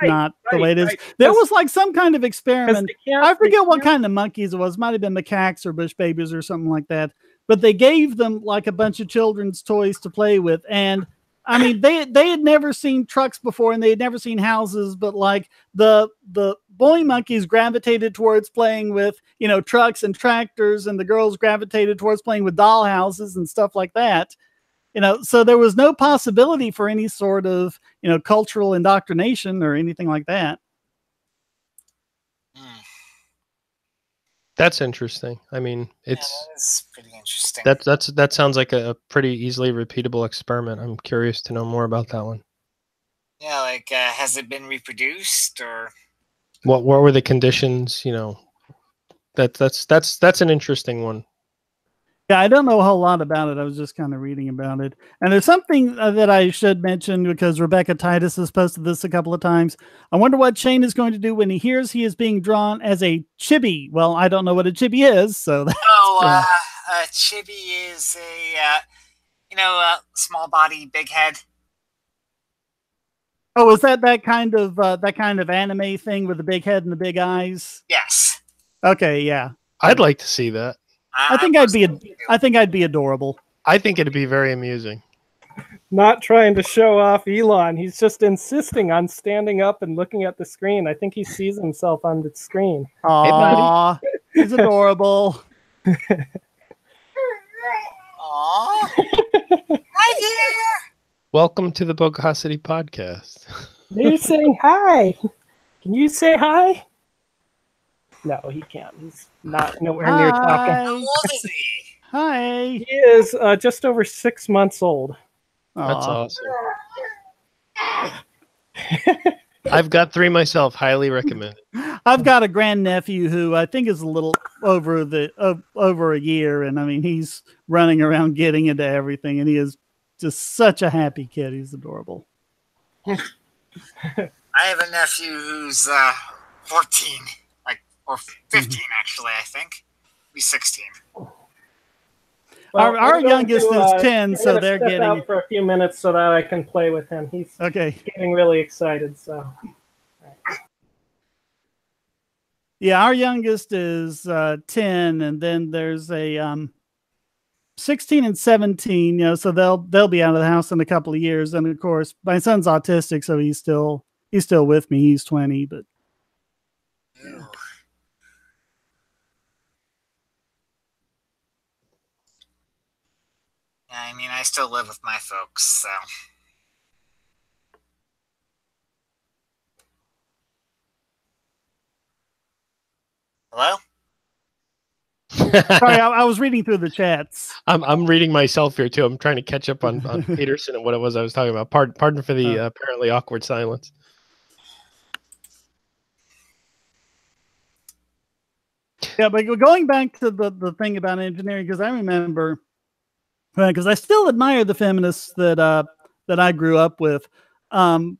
not the way it is. There was like some kind of experiment. I forget what kind of monkeys it was. It might have been macaques or bush babies or something like that. But they gave them like a bunch of children's toys to play with, and I mean, they had never seen trucks before, and they had never seen houses, but like the boy monkeys gravitated towards playing with, trucks and tractors, and the girls gravitated towards playing with doll houses and stuff like that. So there was no possibility for any sort of, cultural indoctrination or anything like that. That's interesting. I mean, that's pretty interesting. That sounds like a pretty easily repeatable experiment. I'm curious to know more about that one. Yeah, like has it been reproduced, or what were the conditions? That's an interesting one. Yeah, I don't know a whole lot about it. I was just kind of reading about it. And there's something that I should mention, because Rebecca Titus has posted this a couple of times. I wonder what Shane is going to do when he hears he is being drawn as a chibi. Well, I don't know what a chibi is, so that's... a chibi is a small body, big head. Oh, is that kind of anime thing with the big head and the big eyes? Yes. Okay, yeah. I'd like to see that. I think I'd be adorable. I think it'd be very amusing. Not trying to show off Elon. He's just insisting on standing up and looking at the screen. I think he sees himself on the screen. Aww, he's adorable. Aww. Hi there. Welcome to the Bogosity podcast. You're saying hi. Can you say hi? No, he can't. He's not nowhere near talking. How old is he? Hi. He is just over 6 months old. That's awesome. I've got 3 myself. Highly recommend it. I've got a grandnephew who I think is a little over a year, and I mean, he's running around getting into everything, and he is just such a happy kid. He's adorable. I have a nephew who's 14. Or 15, actually, I think. He's 16. Well, our youngest is 10, so they're getting out for a few minutes so that I can play with him. He's getting really excited. So, yeah, our youngest is 10, and then there's a 16 and 17. So they'll be out of the house in a couple of years. And of course, my son's autistic, so he's still with me. He's 20, but. Ew. I mean, I still live with my folks, so. Hello? Sorry, I was reading through the chats. I'm reading myself here too. I'm trying to catch up on Peterson and what it was I was talking about. Pardon for the apparently awkward silence. Yeah, but going back to the thing about engineering, because I remember. Because I still admire the feminists that I grew up with, and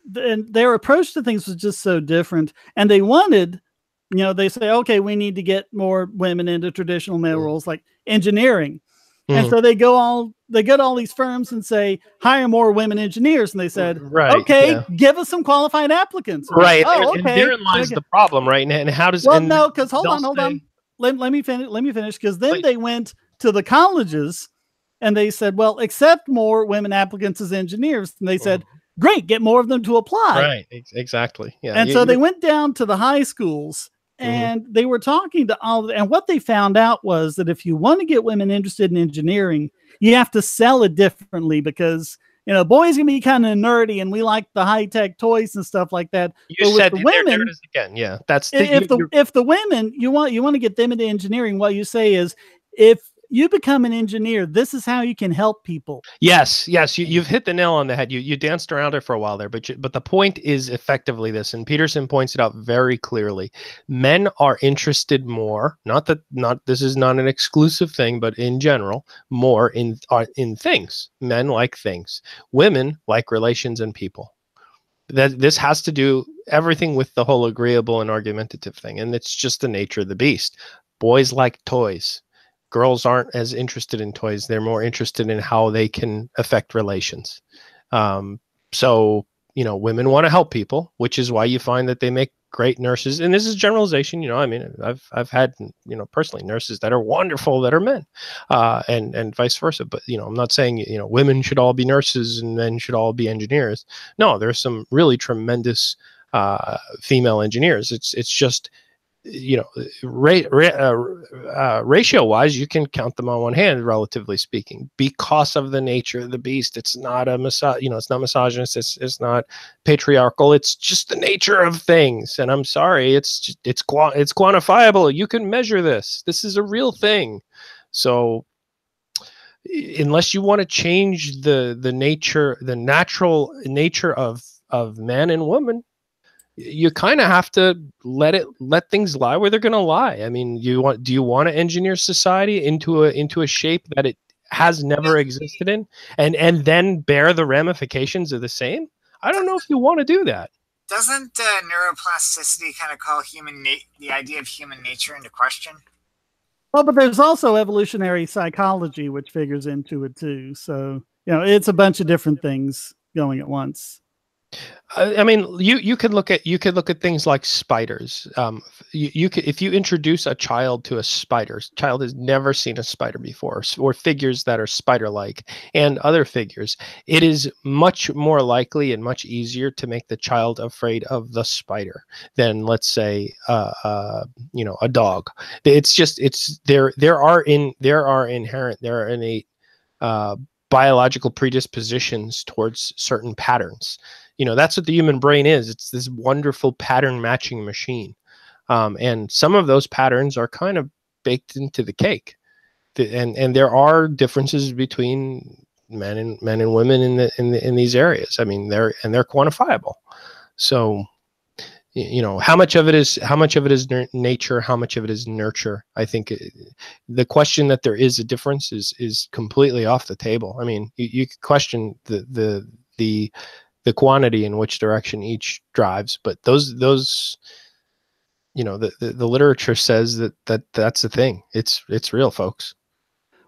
their approach to things was just so different. And they wanted, they say, okay, we need to get more women into traditional male roles like engineering, and so they go to all these firms and say, hire more women engineers, and they said, okay, give us some qualified applicants. Right. And therein lies the problem, right? And how does no? Because hold on. Let me finish. Because then they went to the colleges and they said, well, accept more women applicants as engineers. And they said, great, get more of them to apply. Right, exactly. Yeah. And so they went down to the high schools and they were talking to all, and what they found out was that if you want to get women interested in engineering, you have to sell it differently, because boys can be kind of nerdy and we like the high-tech toys and stuff like that. You but said with the women, again. Yeah, that's if the women you want to get them into engineering, what you say is, if you become an engineer, this is how you can help people. Yes, you've hit the nail on the head. You danced around it for a while there, but the point is effectively this, and Peterson points it out very clearly. Men are interested more, this is not an exclusive thing, but in general, more in things. Men like things. Women like relations and people. That this has to do everything with the whole agreeable and argumentative thing, and it's just the nature of the beast. Boys like toys. Girls aren't as interested in toys. They're more interested in how they can affect relations. So, women want to help people, which is why you find that they make great nurses. And this is generalization. I mean, I've had, personally nurses that are wonderful that are men, and vice versa. But, I'm not saying, women should all be nurses and men should all be engineers. No, there's some really tremendous female engineers. It's just, ratio wise, you can count them on one hand, relatively speaking, because of the nature of the beast. It's not it's not misogynist. It's not patriarchal. It's just the nature of things. And I'm sorry, it's quantifiable. You can measure this. This is a real thing. So unless you want to change the natural nature of man and woman, you kind of have to let things lie where they're going to lie. I mean, do you want to engineer society into a shape that it has never existed in, and then bear the ramifications of the same? I don't know if you want to do that. Doesn't neuroplasticity kind of call the idea of human nature into question? Well, but there's also evolutionary psychology, which figures into it too. So, it's a bunch of different things going at once. I mean, you could look at things like spiders. You could, if you introduce a child to a spider, child has never seen a spider before, or figures that are spider-like, and other figures, it is much more likely and much easier to make the child afraid of the spider than, let's say, a dog. There are innate biological predispositions towards certain patterns. That's what the human brain is. It's this wonderful pattern matching machine. And some of those patterns are kind of baked into the cake. And there are differences between men and women in these areas. I mean, they're quantifiable. So, how much of it is nature, how much of it is nurture? I think the question that there is a difference is completely off the table. I mean, you could question the quantity in which direction each drives, but those the literature says that's the thing. It's real, folks.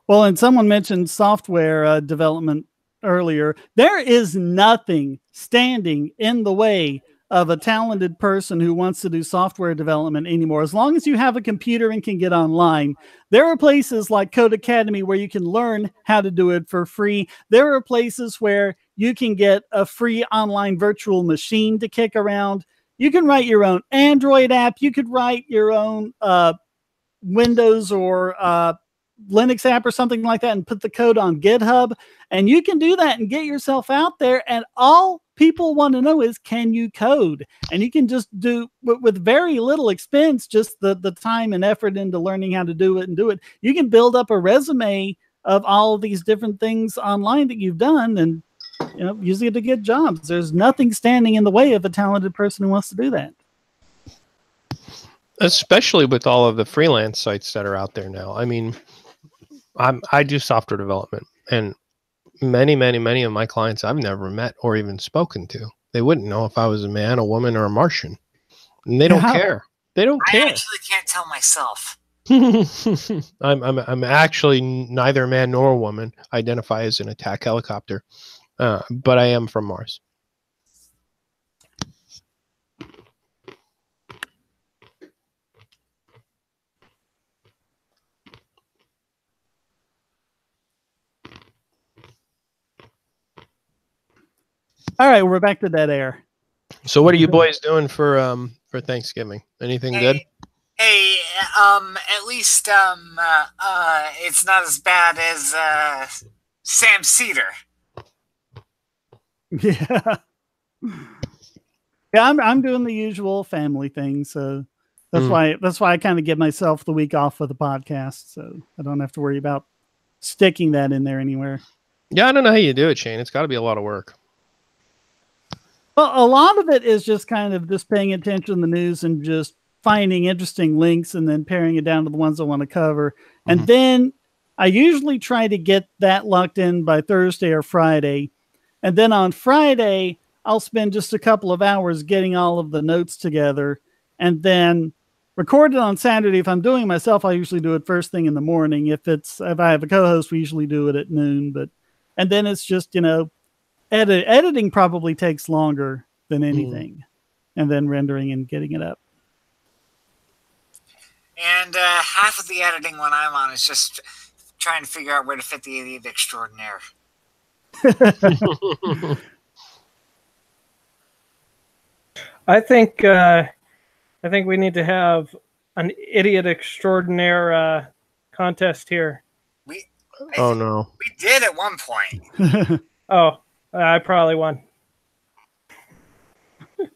Well, and someone mentioned software development earlier. There is nothing standing in the way of a talented person who wants to do software development anymore. As long as you have a computer and can get online, there are places like Code Academy where you can learn how to do it for free. There are places where you can get a free online virtual machine to kick around. You can write your own Android app. You could write your own Windows or Linux app or something like that and put the code on GitHub. And you can do that and get yourself out there. And all people want to know is, can you code? And you can just do with very little expense, just the time and effort into learning how to do it. You can build up a resume of all of these different things online that you've done and use it to get jobs. There's nothing standing in the way of a talented person who wants to do that. Especially with all of the freelance sites that are out there now. I mean, I do software development, and many of my clients I've never met or even spoken to. They wouldn't know if I was a man, a woman, or a Martian. And they don't care. They don't care. I actually can't tell myself. I'm actually neither man nor woman. I identify as an attack helicopter, but I am from Mars. All right, we're back to dead air. So what are you boys doing for Thanksgiving? Anything good? Hey, at least it's not as bad as Sam Cedar. Yeah. Yeah, I'm doing the usual family thing, so that's why I kind of give myself the week off for the podcast, so I don't have to worry about sticking that in there anywhere. Yeah, I don't know how you do it, Shane. It's got to be a lot of work. Well, a lot of it is just kind of just paying attention to the news and just finding interesting links and then paring it down to the ones I want to cover. And then I usually try to get that locked in by Thursday or Friday. And then on Friday, I'll spend just a couple of hours getting all of the notes together and then record it on Saturday. If I'm doing it myself, I usually do it first thing in the morning. If I have a co-host, we usually do it at noon. And then it's just, editing probably takes longer than anything, and then rendering and getting it up. And half of the editing when I'm on is just trying to figure out where to fit the idiot extraordinaire. I think we need to have an idiot extraordinaire contest here. No. We did at one point. Oh, I probably won.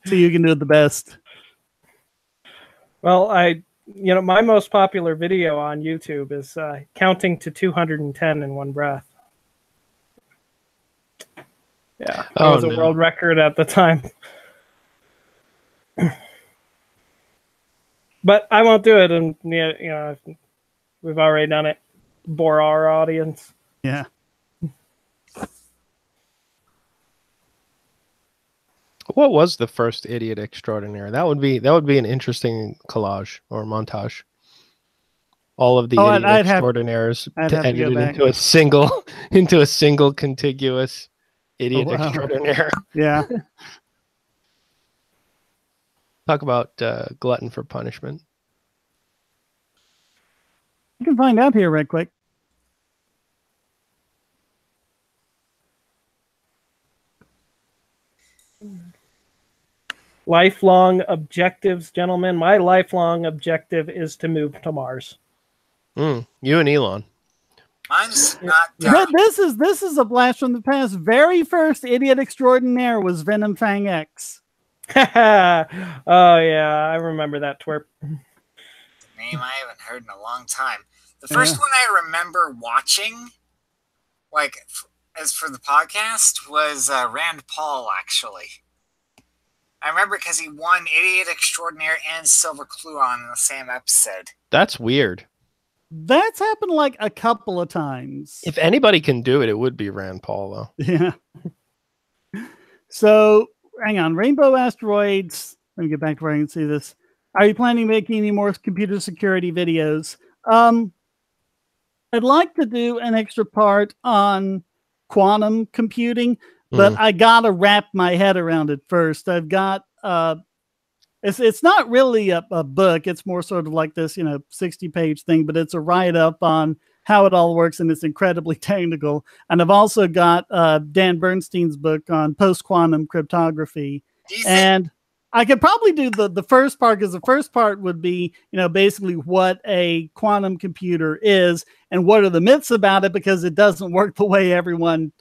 So you can do it the best. Well, my most popular video on YouTube is counting to 210 in one breath. Yeah, it was a world record at the time. But I won't do it, and we've already done it. Bore our audience. Yeah. What was the first idiot extraordinaire? That would be an interesting collage or montage. All of the idiot extraordinaires edited into a single contiguous idiot extraordinaire. Yeah. Talk about glutton for punishment. You can find out here right quick. Lifelong objectives, gentlemen. My lifelong objective is to move to Mars. You and Elon. Mine's not done. This is a blast from the past. Very first idiot extraordinaire was Venom Fang X. Oh yeah, I remember that twerp. Name I haven't heard in a long time. The first one I remember watching, as for the podcast, was Rand Paul, actually. I remember because he won Idiot Extraordinaire and Silver Clue on in the same episode. That's weird. That's happened like a couple of times. If anybody can do it, it would be Rand Paul, though. Yeah. So, hang on. Rainbow Asteroids. Let me get back to where I can see this. Are you planning to make any more computer security videos? I'd like to do an extra part on quantum computing, but I gotta wrap my head around it first. I've got it's not really a book. It's more sort of like this, 60-page thing, but it's a write-up on how it all works, and it's incredibly technical. And I've also got Dan Bernstein's book on post-quantum cryptography. And I could probably do the first part, because the first part would be, basically what a quantum computer is and what are the myths about it, because it doesn't work the way everyone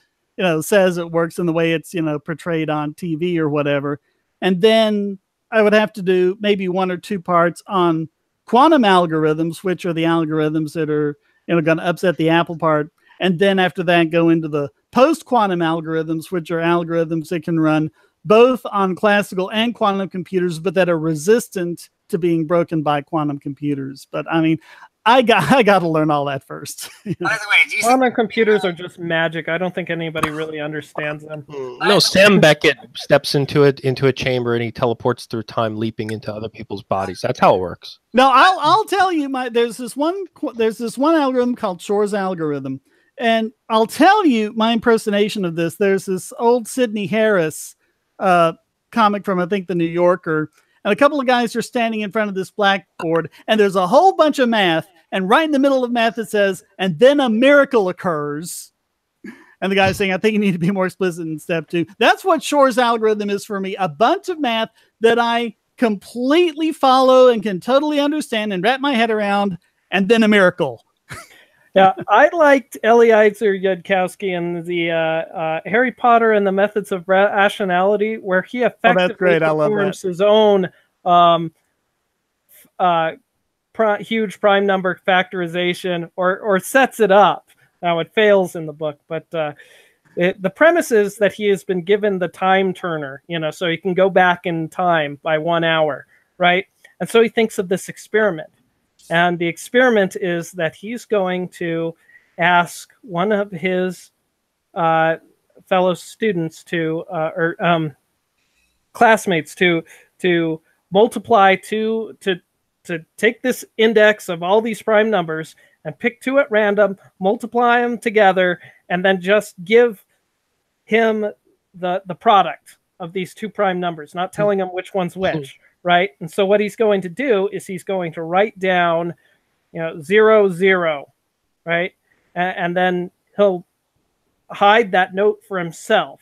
says it works in the way it's, portrayed on TV or whatever. And then I would have to do maybe 1 or 2 parts on quantum algorithms, which are the algorithms that are, going to upset the apple part. And then after that, go into the post-quantum algorithms, which are algorithms that can run both on classical and quantum computers, but that are resistant to being broken by quantum computers. But I mean, I got to learn all that first. By the way, quantum computers are just magic. I don't think anybody really understands them. No, Sam Beckett steps into a chamber and he teleports through time, leaping into other people's bodies. That's how it works. No, I'll tell you. There's this one algorithm called Shor's algorithm, and I'll tell you my impersonation of this. There's this old Sidney Harris comic from, I think, the New Yorker. And a couple of guys are standing in front of this blackboard, and there's a whole bunch of math. And right in the middle of math, it says, and then a miracle occurs. And the guy's saying, I think you need to be more explicit in step 2. That's what Shor's algorithm is for me. A bunch of math that I completely follow and can totally understand and wrap my head around, and then a miracle. Yeah, I liked Eliezer Yudkowsky and the Harry Potter and the Methods of Rationality, where he effectively performs his own huge prime number factorization, or sets it up. Now, it fails in the book, but the premise is that he has been given the time turner, so he can go back in time by 1 hour, right? And so he thinks of this experiment. And the experiment is that he's going to ask one of his fellow students or classmates to multiply to take this index of all these prime numbers and pick 2 at random, multiply them together, and then just give him the product of these 2 prime numbers, not telling him which one's which. Right. And so what he's going to do is he's going to write down, 0, 0. Right. And then he'll hide that note for himself.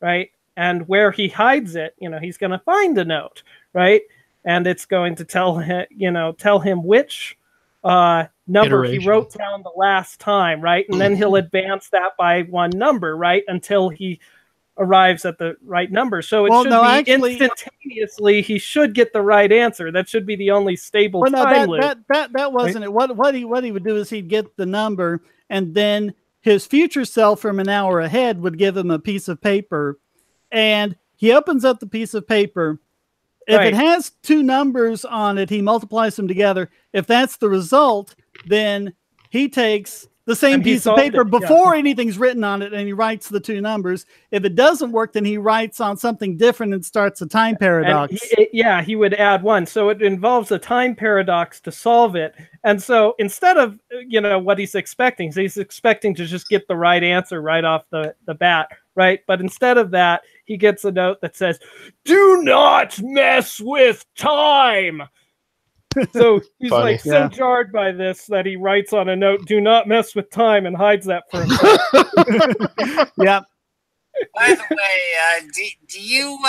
Right. And where he hides it, he's going to find a note. Right. And it's going to tell him which number he wrote down the last time. Right. And then he'll advance that by 1 number. Right. Until he arrives at the right number. So it should be instantaneously, he should get the right answer. That should be the only stable time loop. That wasn't it. What he would do is he'd get the number, and then his future self from an hour ahead would give him a piece of paper, and he opens up the piece of paper. If it has 2 numbers on it, he multiplies them together. If that's the result, then he takes the same piece of paper before anything's written on it, and he writes the 2 numbers. If it doesn't work, then he writes on something different and starts a time paradox. He would add 1. So it involves a time paradox to solve it. And so instead of, what he's expecting to just get the right answer right off the bat, right? But instead of that, he gets a note that says, "Do not mess with time." So he's so jarred by this that he writes on a note, "Do not mess with time," and hides that for himself. Yeah. By the way, do you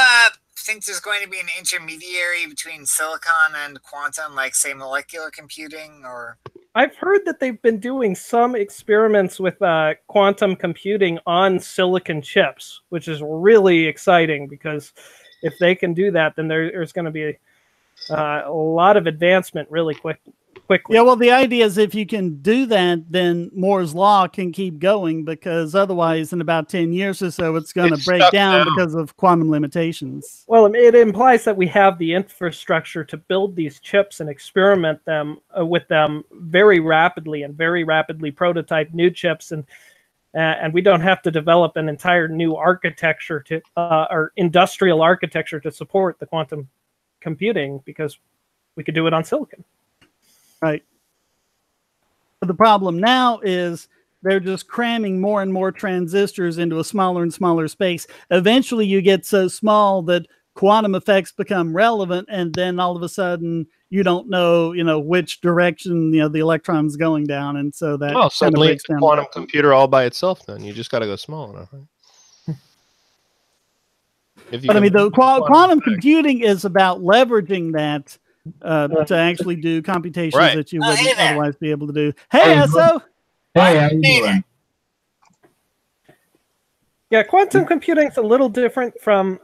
think there's going to be an intermediary between silicon and quantum, like, say, molecular computing? Or I've heard that they've been doing some experiments with quantum computing on silicon chips, which is really exciting, because if they can do that, then there's going to be a lot of advancement really quickly. Yeah, well, the idea is if you can do that, then Moore's law can keep going, because otherwise in about 10 years or so, it's going to break down because of quantum limitations. Well, it implies that we have the infrastructure to build these chips and experiment them with them very rapidly, and very rapidly prototype new chips, and we don't have to develop an entire new architecture or industrial architecture to support the quantum computing, because we could do it on silicon. Right. But the problem now is they're just cramming more and more transistors into a smaller and smaller space. Eventually you get so small that quantum effects become relevant, and then all of a sudden you don't know, which direction, the electron's going down. And so that suddenly it's a quantum computer all by itself. Then you just got to go small enough, right? But I mean, the quantum computing is about leveraging that to actually do computations that you wouldn't otherwise be able to do. Hey, Eso! Hey, how you doing? Yeah, quantum computing is a little different from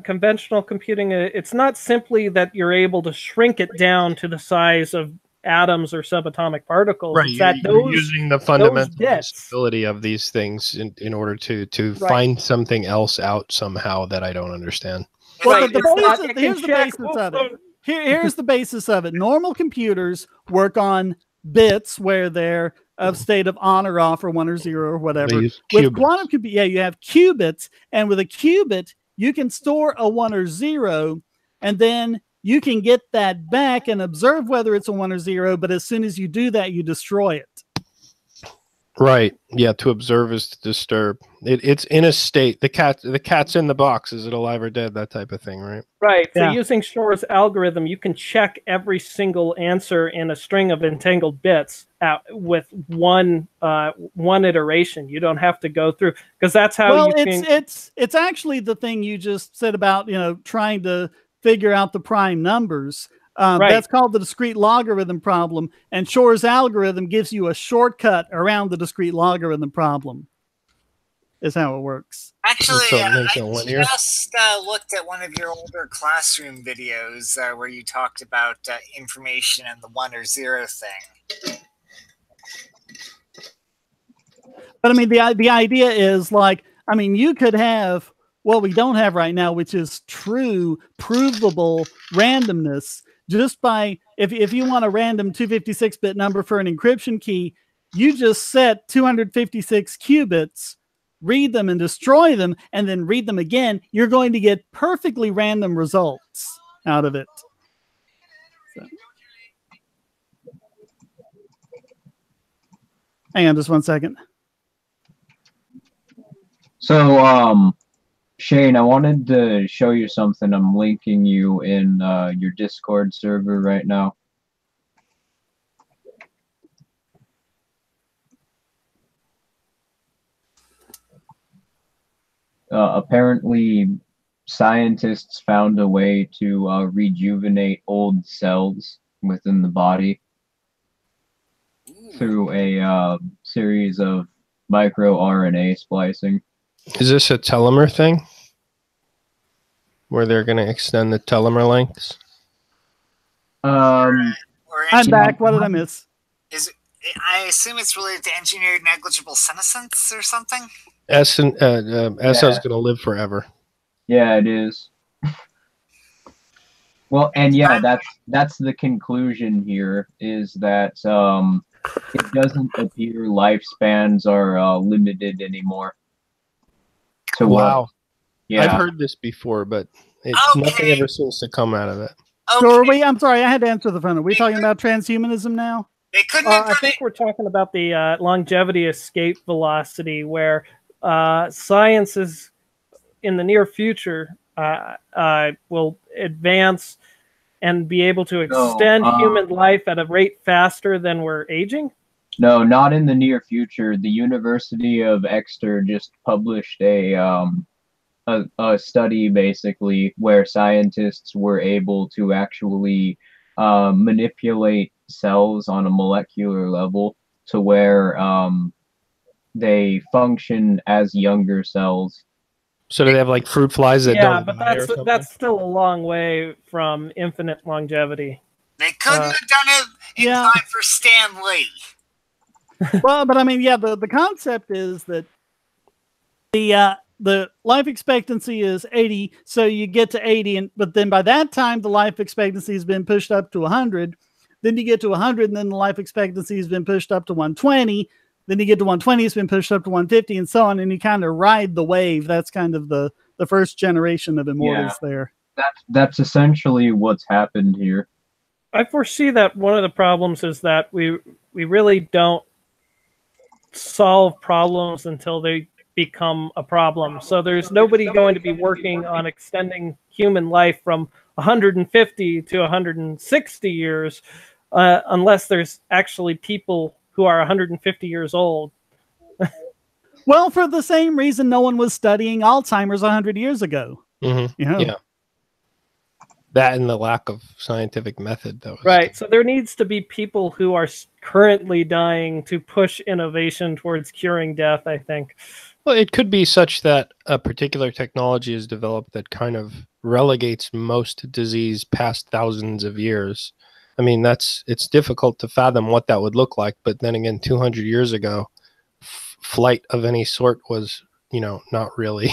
conventional computing. It's not simply that you're able to shrink it down to the size of atoms or subatomic particles. Right, you're using the fundamental stability of these things in order to find something else out somehow that I don't understand. Well, here's the basis of it. Here's the basis of it. Normal computers work on bits where they're of state of on or off, or 1 or 0 or whatever. With quantum computing, you have qubits, and with a qubit, you can store a 1 or 0, and then you can get that back and observe whether it's a 1 or 0, but as soon as you do that, you destroy it. Right. Yeah. To observe is to disturb. It's in a state. The cat's in the box. Is it alive or dead? That type of thing, right? Right. So Yeah. using Shor's algorithm, you can check every single answer in a string of entangled bits with one iteration. You don't have to go through, because that's how Well, you can. it's actually the thing you just said about, you know, trying to figure out the prime numbers. Right. That's called the discrete logarithm problem, and Shor's algorithm gives you a shortcut around the discrete logarithm problem. Is how it works. Actually, So it I makes it linear. just looked at one of your older classroom videos where you talked about information and the 1 or 0 thing. But I mean, the idea is like, I mean, you could have what we don't have right now, which is true, provable randomness. Just by, if you want a random 256-bit number for an encryption key, you just set 256 qubits, read them and destroy them, and then read them again. You're going to get perfectly random results out of it. So. Hang on just one second. So, Shane, I wanted to show you something. I'm linking you in your Discord server right now. Apparently, scientists found a way to rejuvenate old cells within the body through a series of microRNA splicing. Is this a telomere thing? Where they're going to extend the telomere lengths? I'm back. What did I miss? I assume it's related to engineered negligible senescence or something? S is going to live forever. Yeah, it is. Well, and yeah, that's the conclusion here, is that it doesn't appear lifespans are limited anymore. So, wow. Yeah. I've heard this before, but nothing ever seems to come out of it. Okay. So are we, I'm sorry, I had to answer the phone. Are we talking about transhumanism now? They couldn't I think we're talking about the longevity escape velocity, where science is in the near future will advance and be able to extend human life at a rate faster than we're aging. No, not in the near future. The University of Exeter just published a study, basically, where scientists were able to actually manipulate cells on a molecular level to where they function as younger cells. So do they have like fruit flies that don't? Yeah, but that's still a long way from infinite longevity. They couldn't have done it in time for Stan Lee. Well, but I mean, yeah, the concept is that the life expectancy is 80, so you get to 80, but then by that time the life expectancy has been pushed up to 100. Then you get to 100, and then the life expectancy has been pushed up to 120. Then you get to 120, it's been pushed up to 150, and so on, and you kind of ride the wave. That's kind of the first generation of immortals there. That's essentially what's happened here. I foresee that one of the problems is that we really don't solve problems until they become a problem. So there's nobody going to be working on extending human life from 150 to 160 years unless there's actually people who are 150 years old. Well, for the same reason no one was studying Alzheimer's 100 years ago. Mm-hmm. You know? Yeah. That and the lack of scientific method, though. Right. So there needs to be people who are currently dying to push innovation towards curing death, I think. Well, it could be such that a particular technology is developed that kind of relegates most disease past thousands of years. I mean, it's difficult to fathom what that would look like. But then again, 200 years ago, flight of any sort was, not really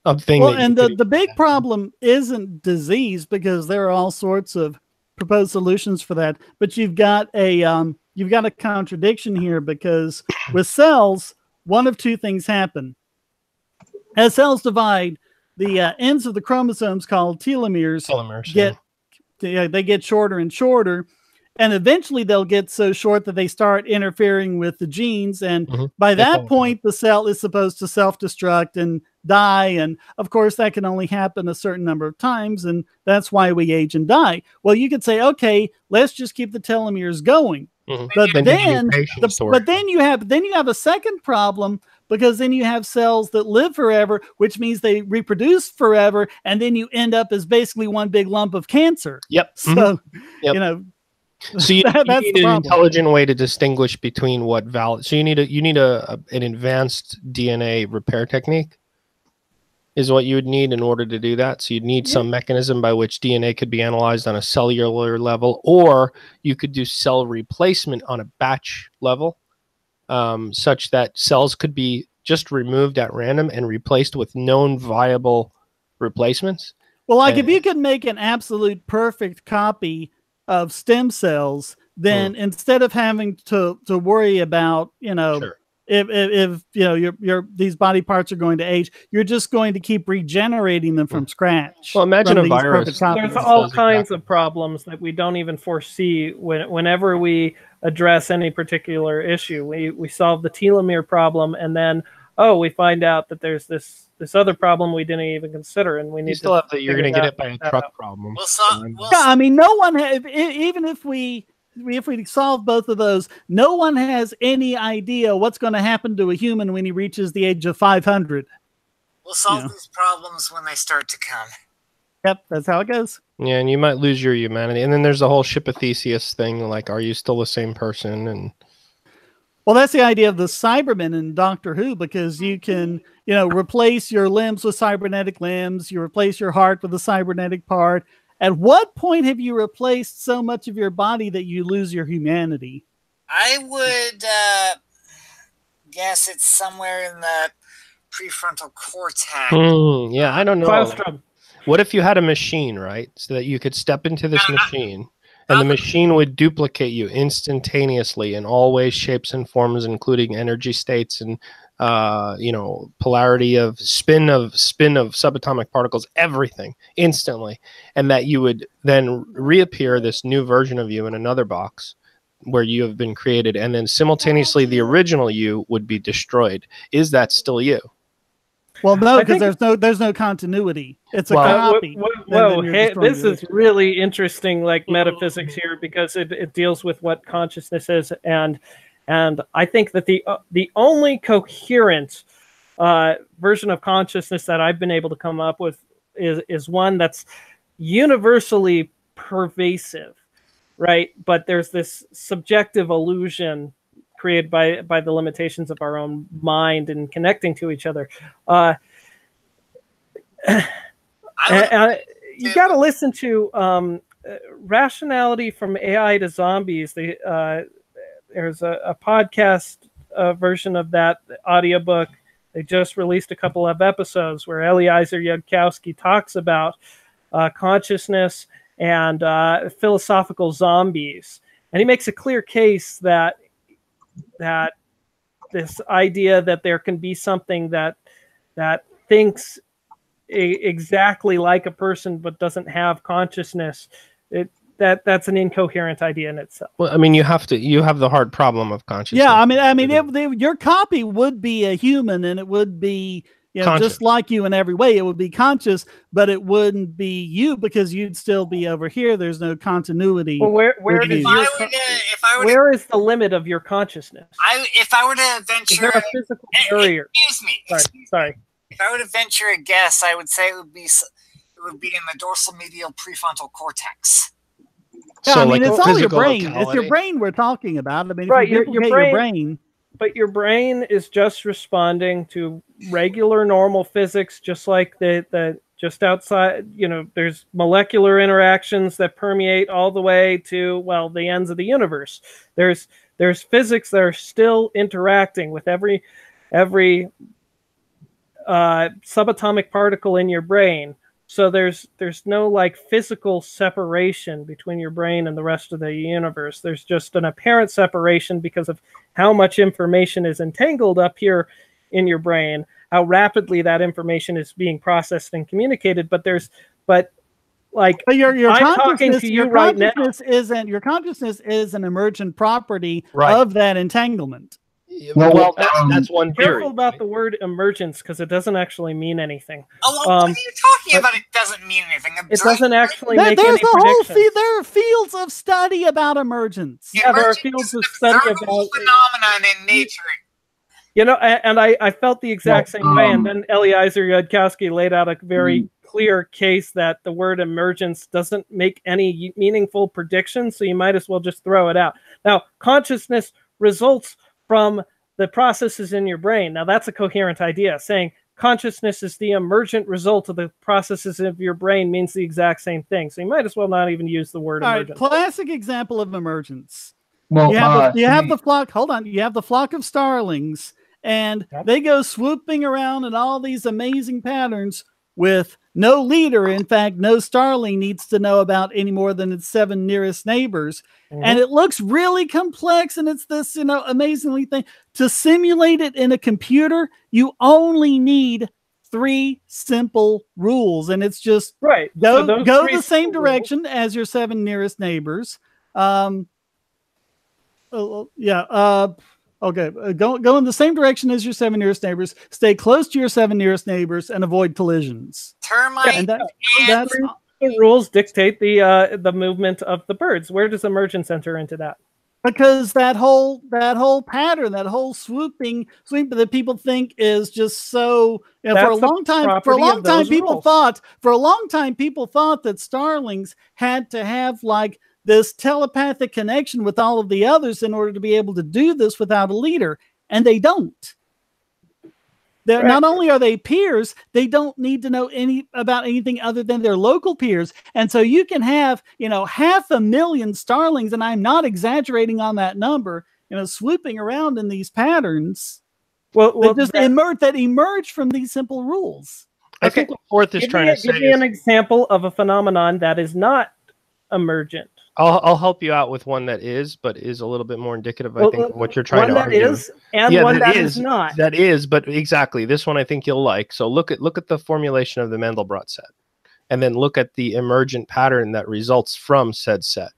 a thing. Well, and the big problem isn't disease, because there are all sorts of proposed solutions for that. But you've got a contradiction here, because with cells, one of two things happen. As cells divide, the ends of the chromosomes called telomeres they get shorter and shorter, And eventually they'll get so short that they start interfering with the genes. And by that point, the cell is supposed to self-destruct and die. And of course, that can only happen a certain number of times. And that's why we age and die. Well, you could say, okay, let's just keep the telomeres going. But then you have a second problem, because then you have cells that live forever, which means they reproduce forever. And then you end up as basically one big lump of cancer. So, you know, so you need an intelligent way to distinguish between what valid. So you need an advanced DNA repair technique is what you would need in order to do that. So you'd need some mechanism by which DNA could be analyzed on a cellular level, or you could do cell replacement on a batch level, such that cells could be just removed at random and replaced with known viable replacements. Well, like if you could make an absolute perfect copy of stem cells, then instead of having to worry about, you know, if you know these body parts are going to age, you're just going to keep regenerating them from scratch. Well, imagine a virus. There's all kinds of problems that we don't even foresee whenever we address any particular issue. We solve the telomere problem, and then we find out that there's this other problem we didn't even consider, and we need still have that. You're going to get it by a truck problem. I mean, no one even if we solve both of those, no one has any idea what's going to happen to a human when he reaches the age of 500. We'll solve these problems when they start to come. Yep, that's how it goes. Yeah, and you might lose your humanity. And then there's the whole ship of Theseus thing, like, are you still the same person? And well, that's the idea of the Cybermen in Doctor Who, because you can, you know, replace your limbs with cybernetic limbs. You replace your heart with a cybernetic part. At what point have you replaced so much of your body that you lose your humanity? I would guess it's somewhere in the prefrontal cortex. Yeah, I don't know. What if you had a machine, right? So that you could step into this machine, and the machine would duplicate you instantaneously in all ways, shapes, and forms, including energy states and you know, polarity of spin of subatomic particles, everything instantly, and that you would then reappear this new version of you in another box where you have been created, and then simultaneously the original you would be destroyed. Is that still you? Well, no, because there's no continuity. It's a copy. Hey, this is really interesting, like metaphysics here, because it deals with what consciousness is, and I think that the only coherent version of consciousness that I've been able to come up with is one that's universally pervasive, right? But there's this subjective illusion created by the limitations of our own mind and connecting to each other. You got to listen to Rationality from AI to Zombies. There's a podcast version of that audiobook. They just released a couple of episodes where Eliezer Yudkowsky talks about consciousness and philosophical zombies. And he makes a clear case that this idea that there can be something that thinks exactly like a person but doesn't have consciousness, that's an incoherent idea in itself. Well, I mean, you have the hard problem of consciousness. Yeah, I mean, your copy would be a human, and it would be, you know, just like you in every way. It would be conscious, but it wouldn't be you, because you'd still be over here. There's no continuity. Well, where is the limit of your consciousness? If I were to venture, is there a physical barrier? Excuse me. Sorry. If I were to venture a guess, I would say it would be in the dorsal medial prefrontal cortex. Yeah, so I mean, it's all your brain. Locality. It's your brain we're talking about. I mean, right, if you your brain. But your brain is just responding to regular, normal physics, just like the just outside. You know, there's molecular interactions that permeate all the way to, well, the ends of the universe. There's physics that are still interacting with every subatomic particle in your brain. So there's no like physical separation between your brain and the rest of the universe. There's just an apparent separation because of how much information is entangled up here in your brain, how rapidly that information is being processed and communicated. But Like, but your I'm talking to you right now. Your consciousness is an emergent property Right. of that entanglement. Well, that's one theory. Careful about the word emergence, because it doesn't actually mean anything. Oh, well, what are you talking about? It doesn't mean anything. It doesn't actually make There's any a whole predictions. there are fields of study about emergence. Yeah, there are fields of study about phenomenon in nature. You know, and I felt the exact same way. And then Eliezer Yudkowsky laid out a very clear case that the word emergence doesn't make any meaningful predictions, so you might as well just throw it out. Now, consciousness results from the processes in your brain. Now, that's a coherent idea. Saying consciousness is the emergent result of the processes of your brain means the exact same thing. So you might as well not even use the word emergence. All right, classic example of emergence. Well, You have the flock. Hold on. You have the flock of starlings, and they go swooping around in all these amazing patterns with no leader. In fact, no starling needs to know about any more than its 7 nearest neighbors. And it looks really complex, and it's this, amazingly thing. To simulate it in a computer, you only need 3 simple rules, and it's just go the same direction as your 7 nearest neighbors. Okay. Go in the same direction as your 7 nearest neighbors. Stay close to your 7 nearest neighbors and avoid collisions. Termite. That's the rules dictate the movement of the birds. Where does emergence enter into that? Because that whole pattern, that whole sweep that people think is just so. For a long time, people thought that starlings had to have like this telepathic connection with all of the others in order to be able to do this without a leader, and they don't. Not only are they peers, they don't need to know about anything other than their local peers. And so you can have, 500,000 starlings, and I'm not exaggerating on that number, swooping around in these patterns. That emerge from these simple rules. I think what Fourth is trying to say. Give me an example of a phenomenon that is not emergent. I'll help you out with one that is, but is a little bit more indicative, I think, of what you're trying to argue. One that is, and one that is not. That is, but exactly. This one I think you'll like. So look at the formulation of the Mandelbrot set, and then look at the emergent pattern that results from said set.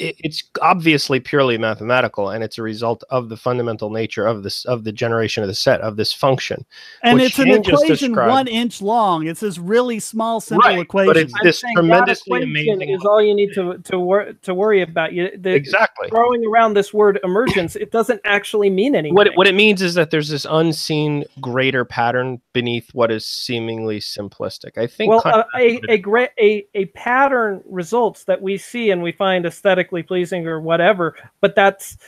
It's obviously purely mathematical, and it's a result of the fundamental nature of the generation of the set of this function. And it's an equation 1 inch long. It's this really small, simple equation. But it's this tremendously amazing. Is all you need to worry about. Exactly. Throwing around this word emergence, it doesn't actually mean anything. What it means is that there's this unseen greater pattern beneath what is seemingly simplistic. I think. Well, a pattern results that we see and we find aesthetically pleasing or whatever, but that's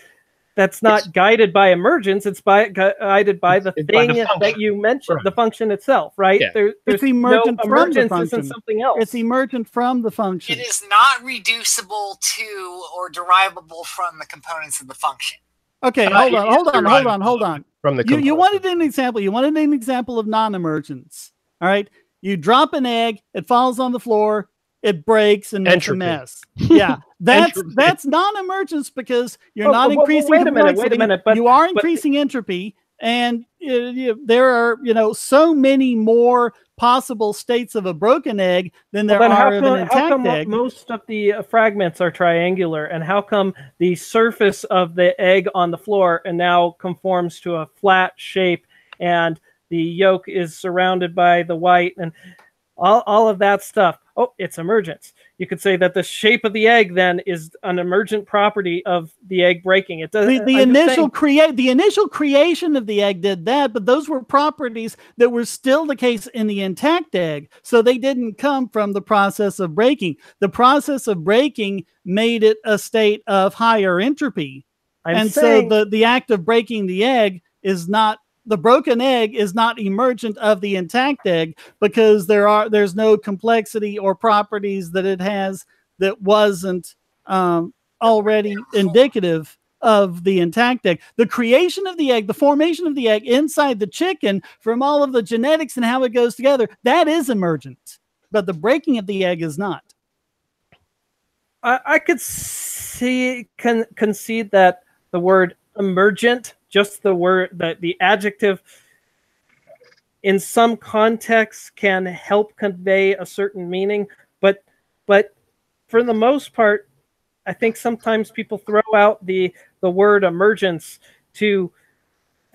not guided by emergence. It's guided by the thing that you mentioned, the function itself, right? Yeah. There's emergent from the function. Isn't something else. It's emergent from the function. It is not reducible to or derivable from the components of the function. Okay, hold on. From the you wanted an example. You wanted an example of non-emergence. All right, you drop an egg, it falls on the floor. It breaks and makes a mess. Yeah, that's non-emergence because you're not increasing complexity. Wait a minute. But you are increasing entropy, and there are so many more possible states of a broken egg than there are of an intact egg. Most of the fragments are triangular, and how come the surface of the egg on the floor and now conforms to a flat shape, and the yolk is surrounded by the white and all of that stuff? Oh, it's emergence. You could say that the shape of the egg then is an emergent property of the egg breaking. It does. The initial creation of the egg did that, but those were properties that were still the case in the intact egg. So they didn't come from the process of breaking. The process of breaking made it a state of higher entropy. So the act of breaking the egg is not. The broken egg is not emergent of the intact egg because there's no complexity or properties that it has that wasn't already indicative of the intact egg. The creation of the egg, the formation of the egg inside the chicken from all of the genetics and how it goes together, that is emergent. But the breaking of the egg is not. I could concede that the word emergent, just the word, the adjective, in some contexts can help convey a certain meaning, but But for the most part, I think sometimes people throw out the word emergence to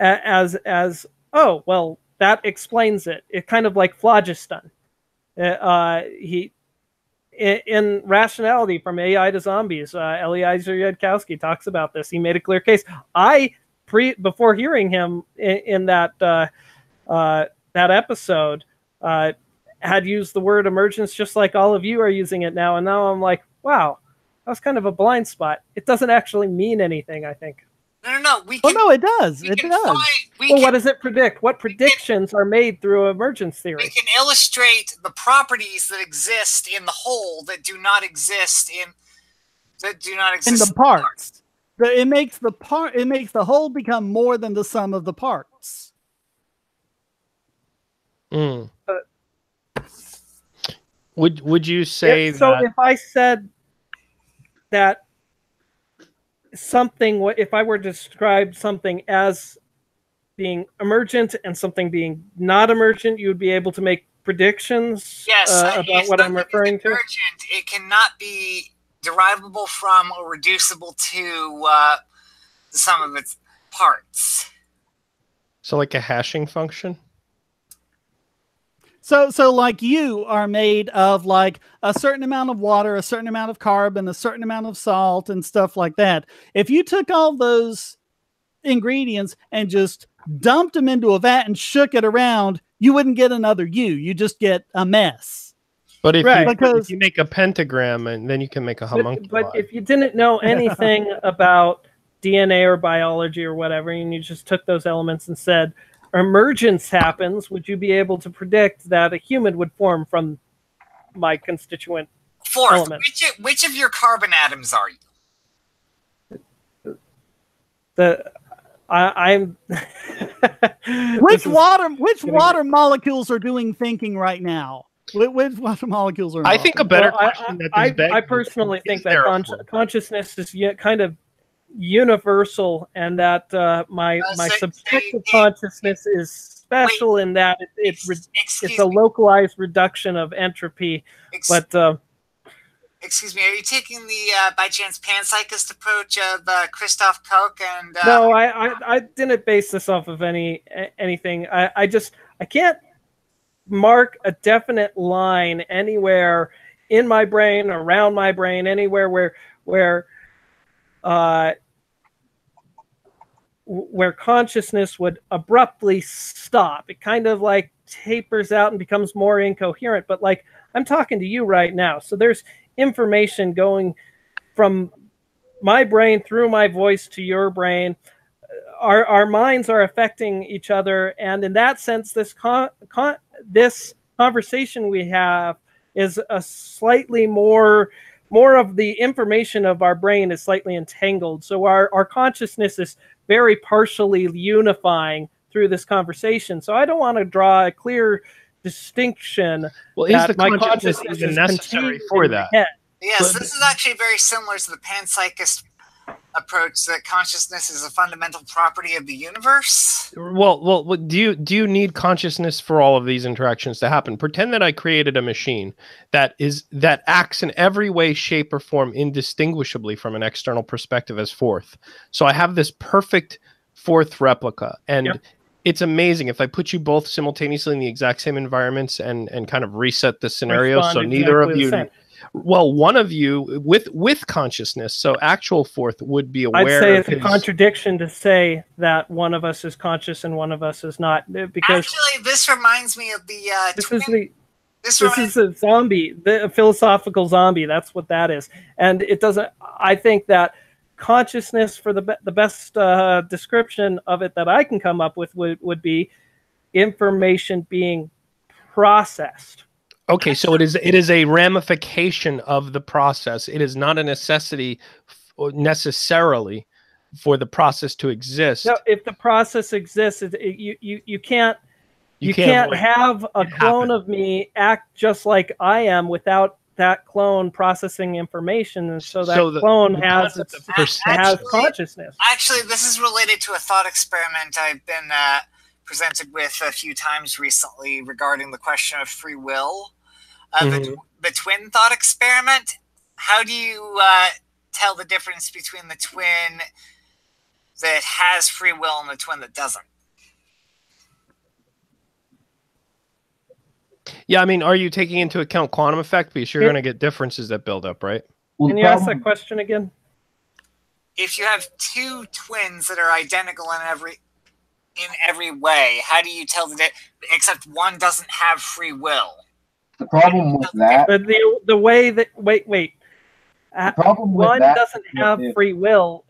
as oh, well, that explains it. It kind of like phlogiston. In Rationality from AI to Zombies, Eliezer Yudkowsky talks about this. He made a clear case. Before hearing him in that episode, had used the word emergence just like all of you are using it now. And now I'm like, wow, that was kind of a blind spot. It doesn't actually mean anything, I think. No. No, it does. It does. What does it predict? What predictions are made through emergence theory? We can illustrate the properties that exist in the whole that do not exist in the parts. It makes the whole become more than the sum of the parts. Would you say so that? If I said that something, if I were to describe something as being emergent and something being not emergent, you would be able to make predictions about what I'm referring to? Emergent, it cannot be derivable from or reducible to the sum of its parts. So like a hashing function? So like you are made of like a certain amount of water, a certain amount of carbon, a certain amount of salt and stuff like that. If you took all those ingredients and just dumped them into a vat and shook it around, you wouldn't get another you. You just get a mess. But if you make a pentagram, and then you can make a homunculus. But if you didn't know anything about DNA or biology or whatever, and you just took those elements and said, emergence happens, would you be able to predict that a human would form from my constituent elements? Which of your carbon atoms are you? I'm which water molecules are doing thinking right now? Which water molecules are involved? I think a better question I personally think that consciousness is kind of universal, and that my subjective consciousness is special in that it's a localized reduction of entropy. Excuse me, are you taking the by chance panpsychist approach of Christoph Koch and? No, I didn't base this off of anything. I can't mark a definite line anywhere in my brain, around my brain, anywhere where consciousness would abruptly stop. It kind of like tapers out and becomes more incoherent. But like I'm talking to you right now, so there's information going from my brain through my voice to your brain. Our minds are affecting each other, and in that sense, this conversation we have is a slightly more of the information of our brain is slightly entangled. So our consciousness is very partially unifying through this conversation. So I don't want to draw a clear distinction. Well, is the consciousness even necessary for that? Yes, this is actually very similar to the panpsychist approach that consciousness is a fundamental property of the universe. Well, do you need consciousness for all of these interactions to happen? Pretend that I created a machine that acts in every way, shape, or form indistinguishably from an external perspective as fourth. So I have this perfect fourth replica, and it's amazing if I put you both simultaneously in the exact same environments and kind of reset the scenario. So neither of you. Well, one of you with consciousness, so actual fourth would be aware. I'd say it's a contradiction to say that one of us is conscious and one of us is not. Because actually, this reminds me of the. This is a zombie, a philosophical zombie. That's what that is, and it doesn't. I think that consciousness, for the best description of it that I can come up with, would be information being processed. Okay, so it is a ramification of the process. It is not a necessity necessarily for the process to exist. No, if the process exists, you can't have a clone of me act just like I am without that clone processing information, and so that clone has consciousness. Actually, this is related to a thought experiment I've been presented with a few times recently regarding the question of free will. the twin thought experiment. How do you tell the difference between the twin that has free will and the twin that doesn't? Yeah, I mean, are you taking into account quantum effect? Because you're going to get differences that build up, right? Well, Can you ask that question again? If you have two twins that are identical in every way, how do you tell except one doesn't have free will? The problem with that, the way that wait. The problem with one that doesn't have free will.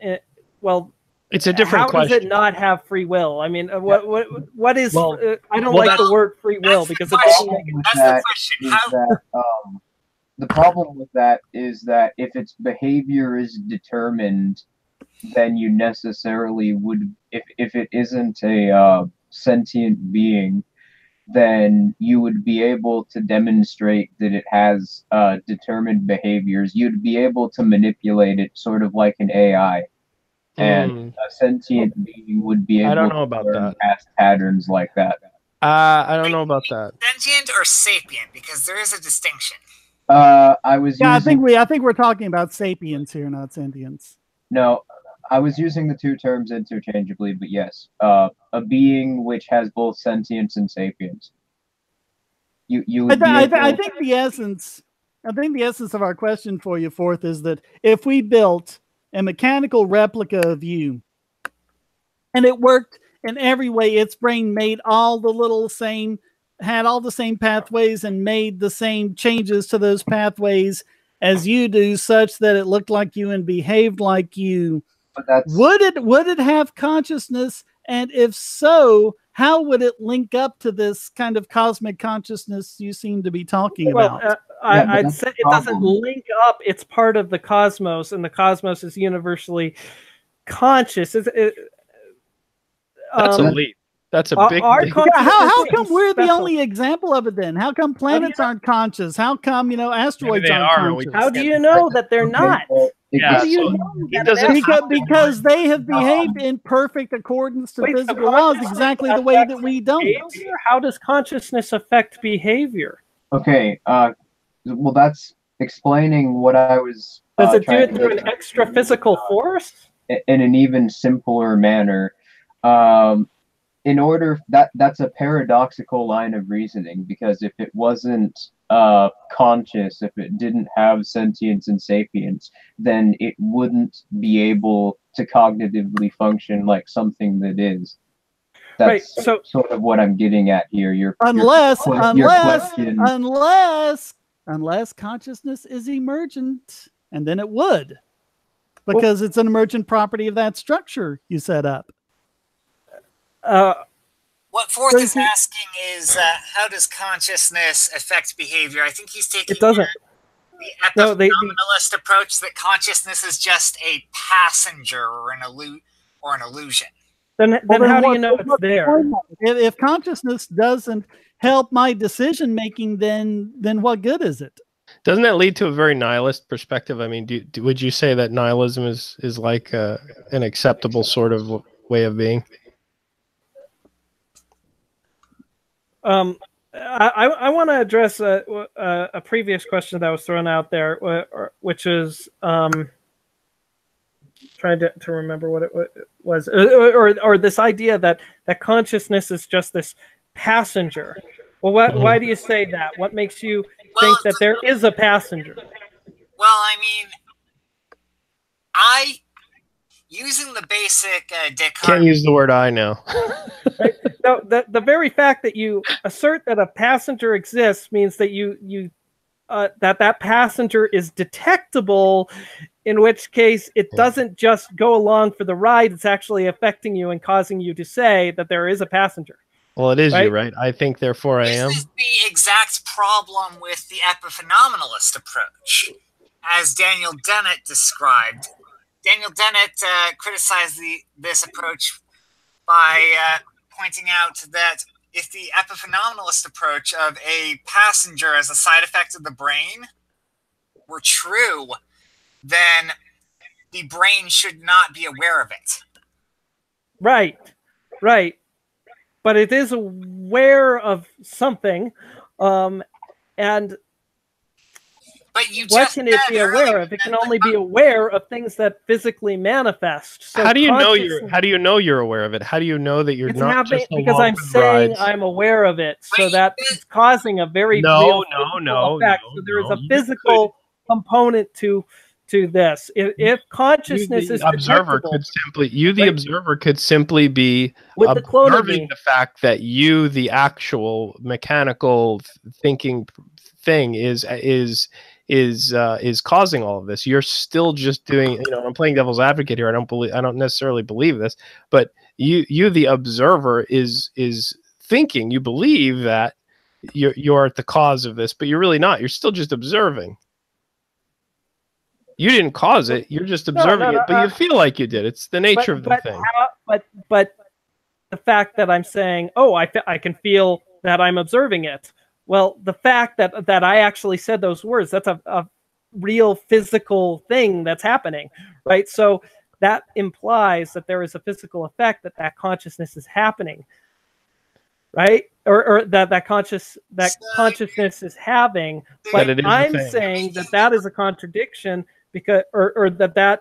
Well, it's a different how question. does it not have free will? I mean, what is? Well, I don't like the word free will because it doesn't make it. That's the question. The problem with that is that if its behavior is determined, then you necessarily would, if it isn't a sentient being, then you would be able to demonstrate that it has determined behaviors. You'd be able to manipulate it sort of like an AI. And a sentient being would be able to learn past patterns like that. I don't know about that. Sentient or sapient? Because there is a distinction. I think we're talking about sapiens here, not sentience. No, I was using the two terms interchangeably, but yes, a being which has both sentience and sapience. I think the essence of our question for you, Fourth, is that if we built a mechanical replica of you, and it worked in every way, its brain made all the had all the same pathways and made the same changes to those pathways as you do, such that it looked like you and behaved like you. Would it have consciousness? And if so, how would it link up to this kind of cosmic consciousness you seem to be talking about? I'd say it doesn't link up. It's part of the cosmos, and the cosmos is universally conscious. That's a leap. That's a big. How come we're the only example of it then? How come planets aren't conscious? How come asteroids aren't conscious? How do you know that they're not? Yeah, because they have behaved in perfect accordance to physical laws, exactly the way that we don't. How does consciousness affect behavior? Okay, well, that's explaining what I was. Does it do it through an extra physical force? In an even simpler manner. In order that's a paradoxical line of reasoning, because if it wasn't conscious, if it didn't have sentience and sapience, then it wouldn't be able to cognitively function like something that is. That's right, sort of what I'm getting at here. Unless consciousness is emergent, and then it would, because it's an emergent property of that structure you set up. What Fourth is asking is how does consciousness affect behavior? I think he's taking the epiphenomenalist approach that consciousness is just a passenger or an illusion. Then how do you know it's there? If consciousness doesn't help my decision making, then what good is it? Doesn't that lead to a very nihilist perspective? I mean, would you say that nihilism is like an acceptable sort of way of being? I want to address a previous question that was thrown out there, which is trying to remember what it was, or this idea that consciousness is just this passenger. Well, why do you say that? What makes you think that there is a passenger? Well, I mean, using the basic Descartes. Can't use the word "I" now. No, the very fact that you assert that a passenger exists means that that passenger is detectable, in which case it doesn't just go along for the ride, it's actually affecting you and causing you to say that there is a passenger. Well, it is you, right? I think, therefore I am. This is the exact problem with the epiphenomenalist approach, as Daniel Dennett described. Daniel Dennett criticized this approach by pointing out that if the epiphenomenalist approach of a passenger as a side effect of the brain were true, then the brain should not be aware of it. Right. But it is aware of something, and But you what just can it be aware of? It can only be aware of things that physically manifest. So how do you know you're aware of it? How do you know that you're not happening just because I'm saying rides? I'm aware of it. So that it's causing a very real physical effect. So there is a physical component to this. If consciousness is observer detectable, could simply the observer could simply be with the observing the fact that you, the actual mechanical thinking thing, is causing all of this. You're still just doing, I'm playing devil's advocate here. I don't necessarily believe this, but you the observer is thinking, you believe that you're at the cause of this, but you're really not. You're still just observing. You didn't cause it. You're just observing it, but you feel like you did. It's the nature of the thing. But the fact that I'm saying, oh, I can feel that I'm observing it. Well, the fact that I actually said those words, that's a real physical thing that's happening, right? So that implies that there is a physical effect that consciousness is happening, right? Or that consciousness is having. But I'm saying that is a contradiction, because or that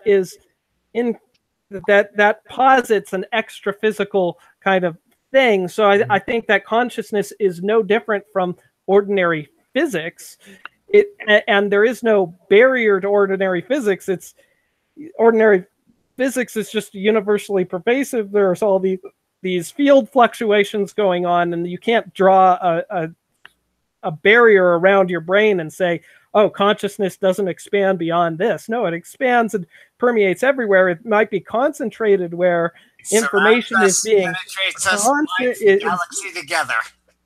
posits an extra physical kind of thing. So I think that consciousness is no different from ordinary physics. And there is no barrier to ordinary physics. It's ordinary physics is just universally pervasive. There's all these field fluctuations going on, and you can't draw a barrier around your brain and say, oh, consciousness doesn't expand beyond this. No, it expands and permeates everywhere. It might be concentrated where information is being galaxy together.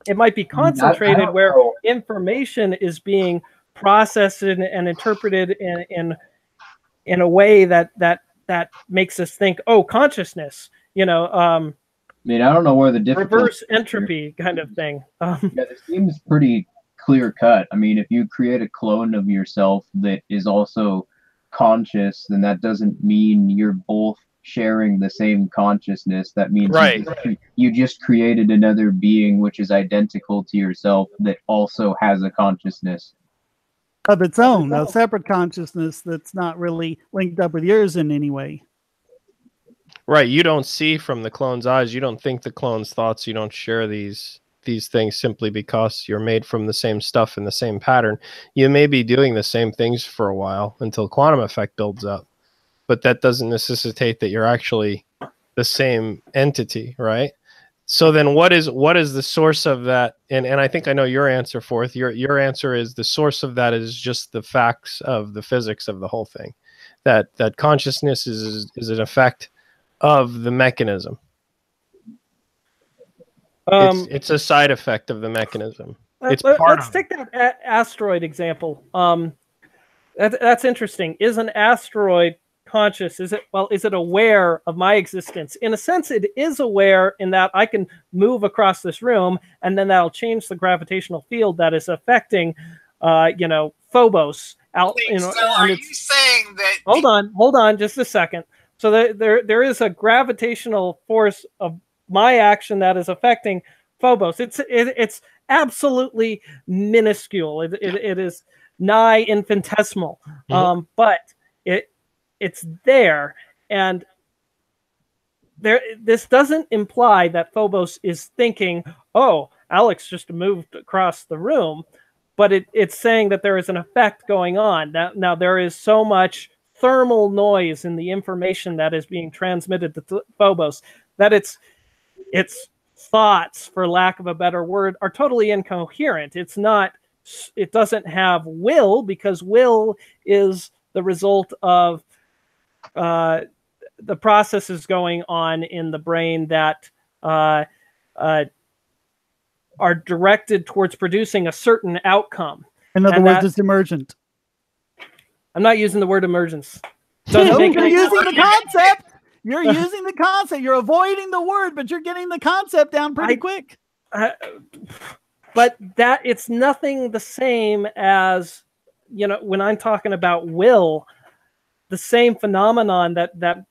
It might be concentrated where information is being processed and interpreted in a way that makes us think, oh, consciousness, I mean, I don't know where the difference reverse entropy kind of thing. Yeah, this seems pretty clear cut. I mean, if you create a clone of yourself that is also conscious, then that doesn't mean you're both sharing the same consciousness. That means you just created another being which is identical to yourself that also has a consciousness of its own, a separate consciousness that's not really linked up with yours in any way. Right. You don't see from the clone's eyes. You don't think the clone's thoughts. You don't share these things simply because you're made from the same stuff in the same pattern. You may be doing the same things for a while until quantum effect builds up, but that doesn't necessitate that you're actually the same entity, right? So then what is the source of that? And I think I know your answer, Forth. Your answer is the source of that is just the facts of the physics of the whole thing. That consciousness is an effect of the mechanism. It's a side effect of the mechanism. Let's take that asteroid example. That's interesting. Is an asteroid conscious? Is it aware of my existence? In a sense, it is aware in that I can move across this room, and then that'll change the gravitational field that is affecting, Phobos. Are you saying that? Hold on, just a second. So there is a gravitational force of my action that is affecting Phobos. It's absolutely minuscule. It is nigh infinitesimal, but it's there, and this doesn't imply that Phobos is thinking, oh, Alex just moved across the room, but it's saying that there is an effect going on. Now there is so much thermal noise in the information that is being transmitted to Phobos that its thoughts, for lack of a better word, are totally incoherent. It doesn't have will, because will is the result of the processes going on in the brain that are directed towards producing a certain outcome. In other words, it's emergent. I'm not using the word emergence. You're using the concept. You're using the concept. You're avoiding the word, but you're getting the concept down pretty quick. But it's nothing the same as, when I'm talking about will, the same phenomenon that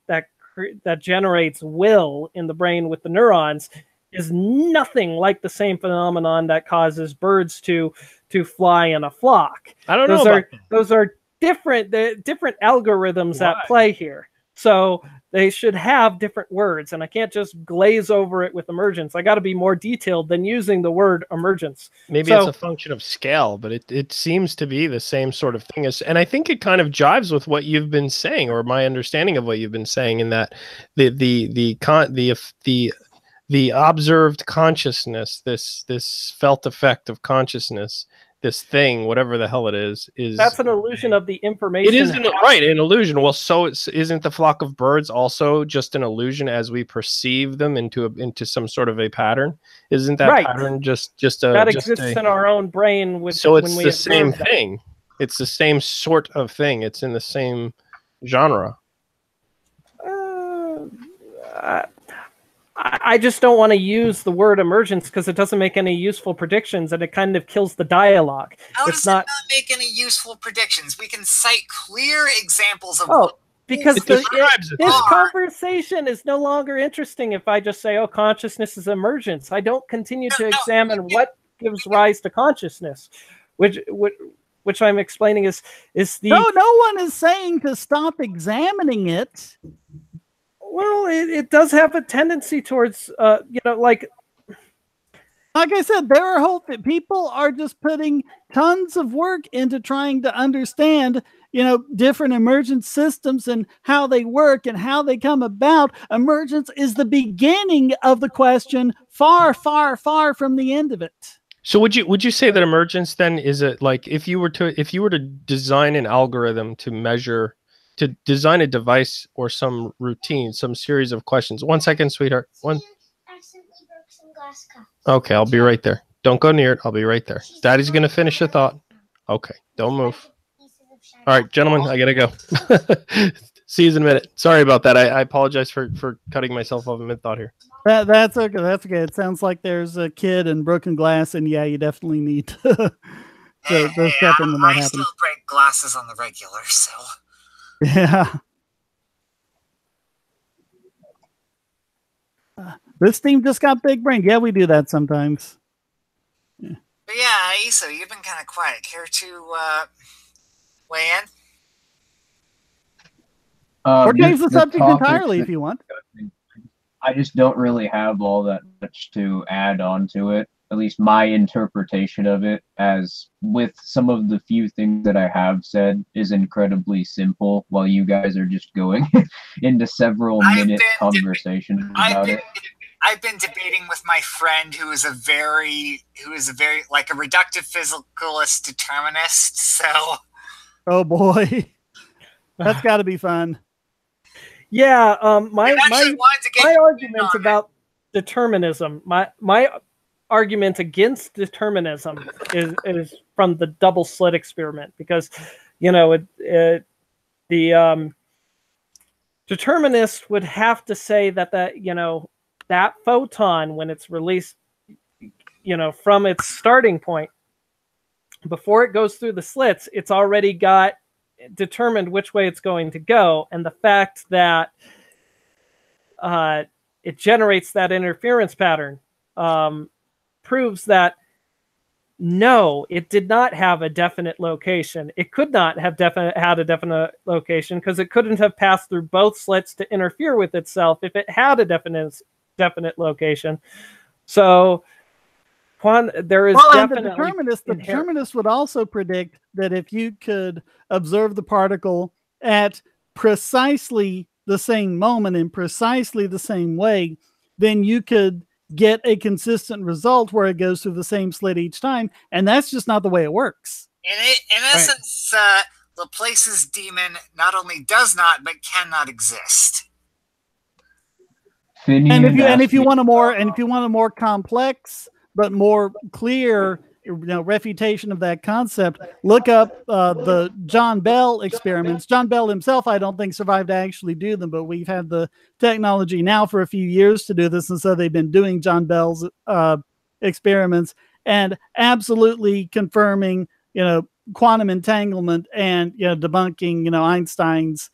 generates will in the brain with the neurons is nothing like the same phenomenon that causes birds to fly in a flock. I don't know. Those are different algorithms at play here. So they should have different words, and I can't just glaze over it with emergence. I got to be more detailed than using the word emergence. Maybe it's a function of scale, but it seems to be the same sort of thing as, and I think it kind of jives with what you've been saying, or my understanding of what you've been saying, in that the observed consciousness, this felt effect of consciousness, this thing, whatever the hell it is that's an illusion of the information. It isn't right, an illusion. Well, so isn't the flock of birds also just an illusion as we perceive them into some sort of a pattern? Isn't that pattern just that exists in our own brain? So it's the same thing. It's the same sort of thing. It's in the same genre. I just don't want to use the word emergence because it doesn't make any useful predictions, and it kind of kills the dialogue. How does it not make any useful predictions? We can cite clear examples of because this conversation is no longer interesting if I just say, oh, consciousness is emergence. I don't continue to examine what gives rise to consciousness, which I'm explaining is the... No one is saying to stop examining it. Well, it does have a tendency towards, like I said, there are people are just putting tons of work into trying to understand, different emergent systems and how they work and how they come about. Emergence is the beginning of the question, far, far, far from the end of it. So would you say that emergence then is like if you were to design an algorithm to design a device or some routine, some series of questions. 1 second, sweetheart. Accidentally broke some glass cups. Okay, I'll be right there. Don't go near it. I'll be right there. Daddy's going to finish the thought. Okay, don't move. All right, gentlemen, I got to go. See you in a minute. Sorry about that. I apologize for cutting myself off mid-thought here. That's okay. That's okay. It sounds like there's a kid and broken glass, and yeah, you definitely need to step in when that happens. I still break glasses on the regular, so... Yeah. This team just got big brain. Yeah, we do that sometimes. Yeah. But yeah, Issa, you've been kind of quiet. Care to weigh in? Or change the subject entirely if you want. I just don't really have all that much to add on to it. At least my interpretation of it, as with some of the few things that I have said, is incredibly simple, while you guys are just going into several minute conversations about it. I've been debating with my friend who is a very like a reductive physicalist determinist. So, oh boy, that's got to be fun. Yeah, my argument about determinism, my argument against determinism is from the double slit experiment, because the determinist would have to say that that photon, when it's released from its starting point, before it goes through the slits, it's already got determined which way it's going to go, and the fact that it generates that interference pattern proves that no, it did not have a definite location. It could not have had a definite location because it couldn't have passed through both slits to interfere with itself if it had a definite location. So there is definitely the determinist would also predict that if you could observe the particle at precisely the same moment in precisely the same way, then you could get a consistent result where it goes through the same slit each time, and that's just not the way it works. In essence, Laplace's demon not only does not but cannot exist. And if you want a more complex but more clear refutation of that concept, look up the John Bell experiments. John Bell himself, I don't think, survived to actually do them, but we've had the technology now for a few years to do this, and so they've been doing John Bell's experiments and absolutely confirming, quantum entanglement and debunking, Einstein's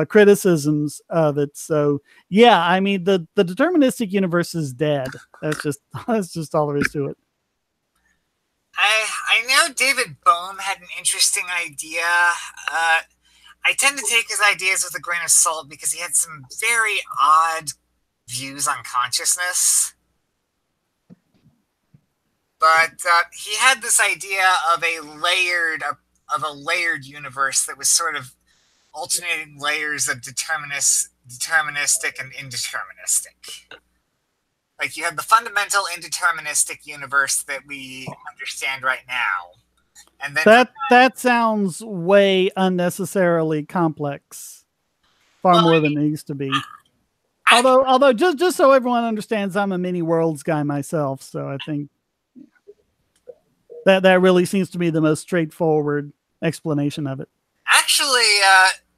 criticisms of it. So yeah, I mean the deterministic universe is dead. That's just all there is to it. I know David Bohm had an interesting idea. I tend to take his ideas with a grain of salt because he had some very odd views on consciousness. But he had this idea of a layered universe that was sort of alternating layers of deterministic and indeterministic. Like you have the fundamental indeterministic universe that we understand right now. And then that sounds way unnecessarily complex. Far more than it needs to be. Although just so everyone understands, I'm a many worlds guy myself, so I think that really seems to be the most straightforward explanation of it. Actually,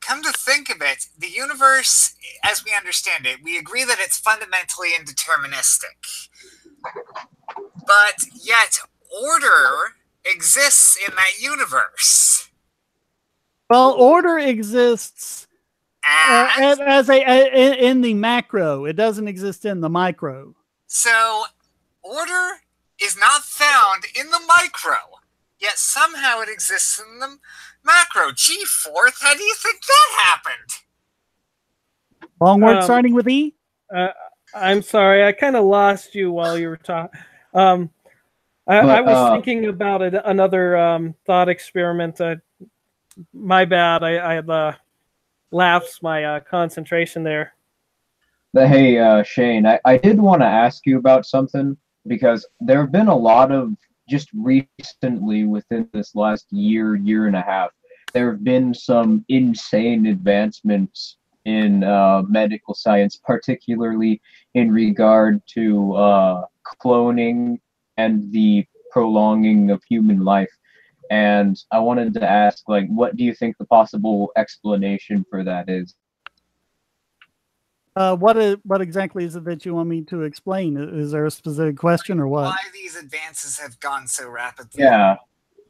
come to think of it, the universe, as we understand it, we agree that it's fundamentally indeterministic. But yet, order exists in that universe. Well, order exists in the macro. It doesn't exist in the micro. So, order is not found in the micro, yet somehow it exists in the macro. G4th, how do you think that happened? Long word starting with E? I'm sorry, I kind of lost you while you were talking. I was thinking about another thought experiment. My bad, I had lapsed my concentration there. Hey, Shane, I did want to ask you about something, because there have been a lot of, just recently within this last year and a half, there have been some insane advancements in medical science, particularly in regard to cloning and the prolonging of human life. And I wanted to ask, like, what do you think the possible explanation for that is? What exactly is it that you want me to explain? Is there a specific question or what? Why these advances have gone so rapidly? Yeah.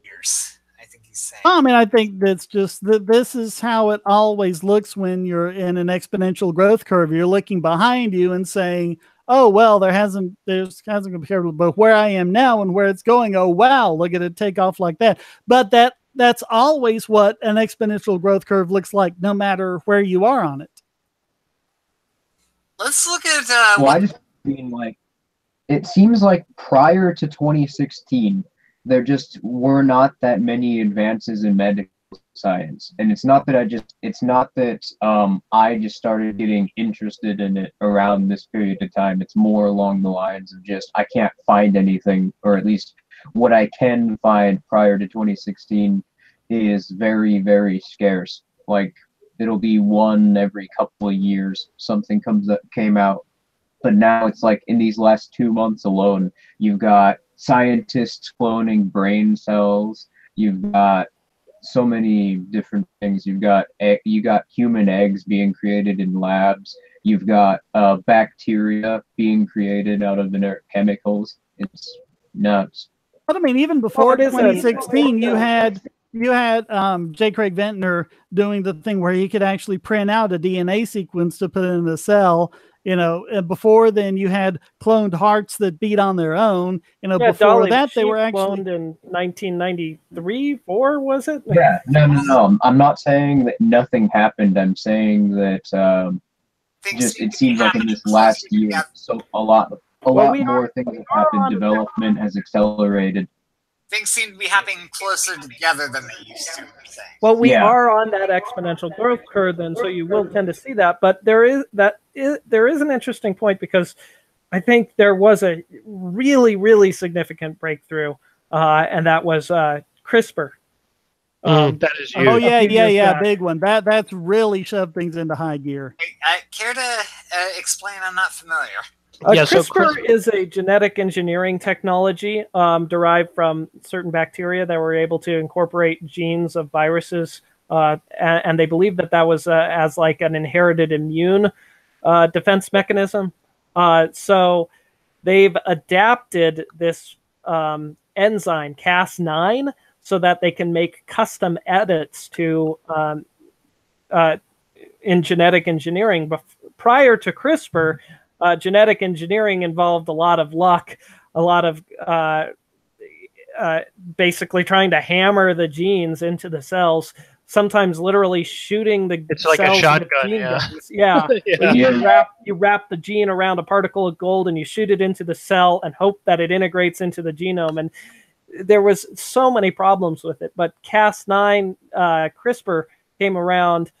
Years, I think he's saying. I mean, I think that's just that this is how it always looks when you're in an exponential growth curve. You're looking behind you and saying, "Oh well, there hasn't compared, but where I am now and where it's going. Oh wow, look at it take off like that." But that's always what an exponential growth curve looks like, no matter where you are on it. Let's look at. Well, I just mean, like, it seems like prior to 2016, there just were not that many advances in medical science, and it's not that I just started getting interested in it around this period of time. It's more along the lines of just I can't find anything, or at least what I can find prior to 2016 is very, very scarce. Like, it'll be one every couple of years something came out. But now it's like in these last 2 months alone, you've got scientists cloning brain cells. You've got so many different things. You got human eggs being created in labs. You've got bacteria being created out of inert chemicals. It's nuts. But I mean, even before 2016, you had J. Craig Ventnor doing the thing where he could actually print out a DNA sequence to put in a cell. You know, before then you had cloned hearts that beat on their own. You know, before that they were actually cloned in 1993, 4 was it? Yeah, no. I'm not saying that nothing happened. I'm saying that it seems like in this last year, so a lot more things have happened. Development has accelerated. Things seem to be happening closer together than they used to. Well, we are on that exponential growth curve, then, so you will tend to see that. But there is an interesting point, because I think there was a really, really significant breakthrough, and that was CRISPR. That is huge. Oh yeah, big one. That's really shoved things into high gear. Care to explain? I'm not familiar. CRISPR is a genetic engineering technology derived from certain bacteria that were able to incorporate genes of viruses, and they believe that was as like an inherited immune defense mechanism. So they've adapted this enzyme Cas9 so that they can make custom edits to in genetic engineering. But prior to CRISPR, genetic engineering involved a lot of luck, a lot of basically trying to hammer the genes into the cells, sometimes literally shooting the It's like a cells shotgun, with gene yeah. guns. Yeah. Yeah. You wrap the gene around a particle of gold and you shoot it into the cell and hope that it integrates into the genome. And there was so many problems with it. But Cas9 CRISPR came around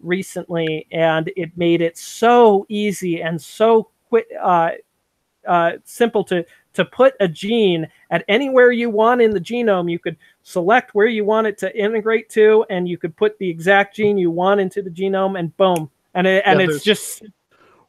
recently, and it made it so easy and so quick, simple to put a gene at anywhere you want in the genome. You could select where you want it to integrate to, and you could put the exact gene you want into the genome, and boom. And it's just...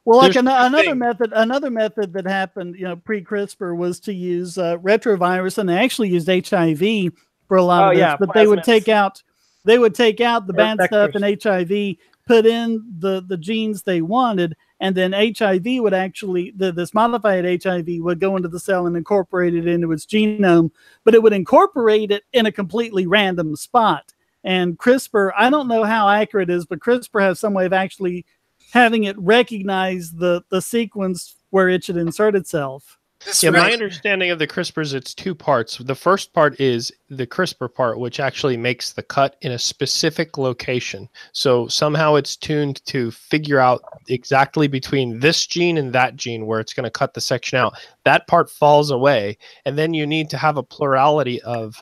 Well, like another method that happened, pre-CRISPR was to use retrovirus, and they actually used HIV for a lot of this. But they would take out the bad stuff in HIV, put in the genes they wanted, and then HIV would actually, this modified HIV would go into the cell and incorporate it into its genome, but it would incorporate it in a completely random spot. And CRISPR, I don't know how accurate it is, but CRISPR has some way of actually having it recognize the sequence where it should insert itself. Yeah, my understanding of the CRISPR is it's two parts. The first part is the CRISPR part, which actually makes the cut in a specific location. So somehow it's tuned to figure out exactly between this gene and that gene where it's going to cut the section out. That part falls away, and then you need to have a plurality of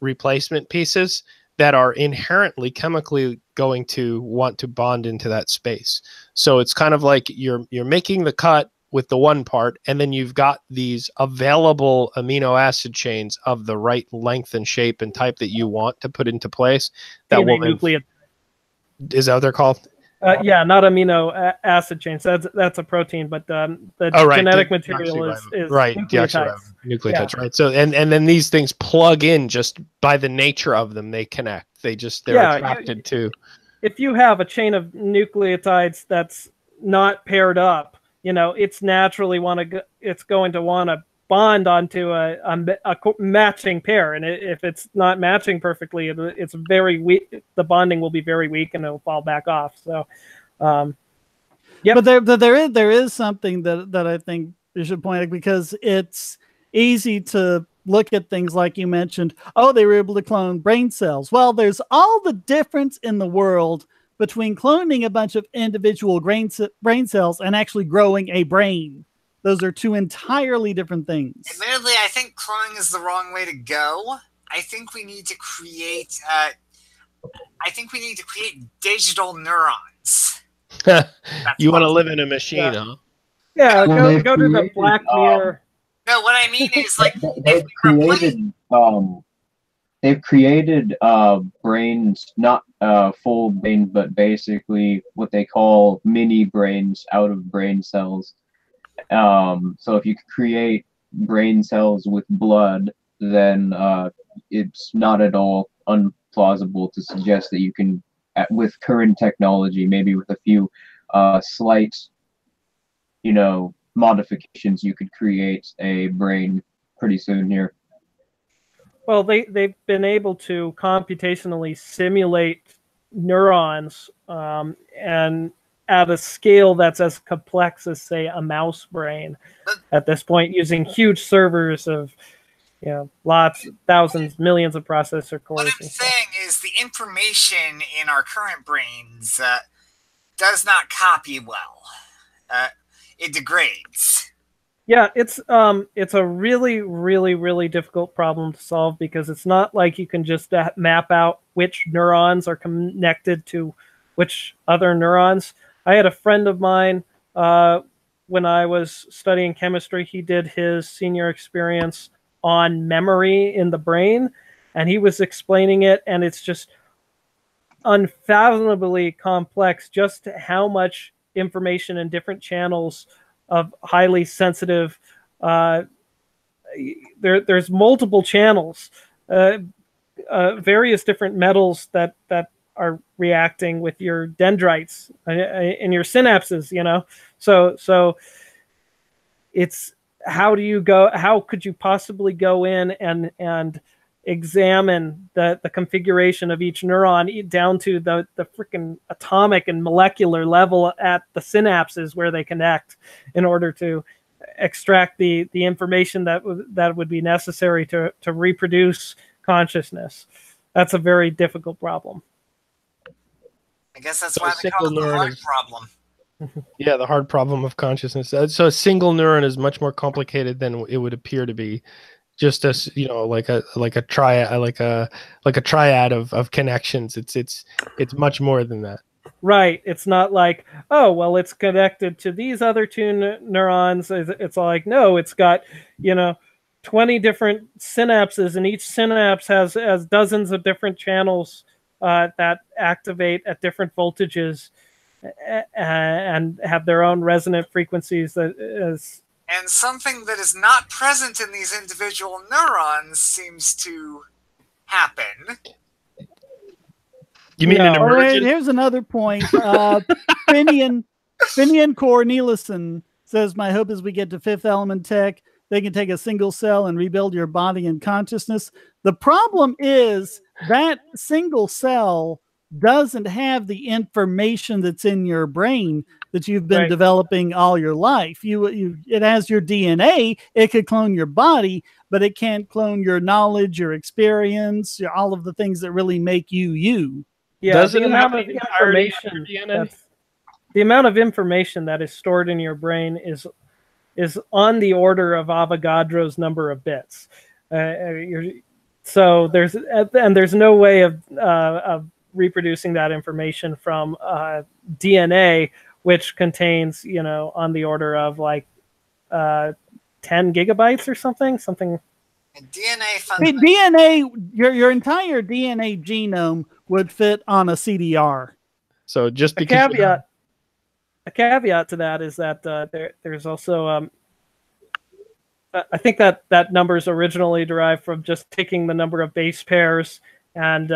replacement pieces that are inherently chemically going to want to bond into that space. So it's kind of like you're making the cut with the one part, and then you've got these available amino acid chains of the right length and shape and type that you want to put into place. That will nucleotide. Is that what they're called? Yeah, not amino acid chains. That's a protein, but the genetic material is right. Nucleotides. Nucleotides, right? So and then these things plug in just by the nature of them. They connect. They're attracted to. If you have a chain of nucleotides that's not paired up, it's naturally it's going to want to bond onto a matching pair, and if it's not matching perfectly, it's very weak. The bonding will be very weak, and it'll fall back off. So, yeah. But there is something that I think you should point out, because it's easy to look at things like you mentioned. Oh, they were able to clone brain cells. Well, there's all the difference in the world between cloning a bunch of individual brain cells and actually growing a brain. Those are two entirely different things. Admittedly, I think cloning is the wrong way to go. I think we need to create. Digital neurons. You want to live in a machine, huh? Yeah, go to the Black Mirror. No, what I mean is they've created brains, not full brains, but basically what they call mini brains out of brain cells. So if you create brain cells with blood, then it's not at all unplausible to suggest that you can, with current technology, maybe with a few slight, modifications, you could create a brain pretty soon here. Well, they've been able to computationally simulate neurons, and at a scale that's as complex as, say, a mouse brain at this point, using huge servers of, lots, thousands, millions of processor cores. What I'm saying is the information in our current brains does not copy well. It degrades. Yeah, it's a really, really, really difficult problem to solve, because it's not like you can just map out which neurons are connected to which other neurons. I had a friend of mine, when I was studying chemistry, he did his senior experience on memory in the brain, and he was explaining it, and it's just unfathomably complex just how much information in different channels of highly sensitive, there's multiple channels, various different metals that are reacting with your dendrites in your synapses, so it's how could you possibly go in and examine the configuration of each neuron down to the freaking atomic and molecular level at the synapses where they connect in order to extract the information that would be necessary to reproduce consciousness. That's a very difficult problem. I guess that's why they call it the hard problem. Yeah, the hard problem of consciousness. So a single neuron is much more complicated than it would appear to be. Just as, you know, like a triad of connections. It's much more than that. Right. It's not like, oh, well, it's connected to these other two neurons. It's like, no, it's got, you know, 20 different synapses, and each synapse has dozens of different channels that activate at different voltages and have their own resonant frequencies. And something that is not present in these individual neurons seems to happen. You mean an emergence? Right, here's another point. Finian Cornelison says, my hope is we get to Fifth Element Tech. They can take a single cell and rebuild your body and consciousness. The problem is that single cell doesn't have the information that's in your brain that you've been developing all your life. It has your DNA. It could clone your body, but it can't clone your knowledge, your experience, all of the things that really make you you. Yeah, the amount of information, the amount of information that is stored in your brain is on the order of Avogadro's number of bits. So there's no way of reproducing that information from DNA, which contains, you know, on the order of like 10 gigabytes or something. DNA, your entire DNA genome would fit on a CDR. So just because a caveat to that is that there's also I think that number is originally derived from just taking the number of base pairs and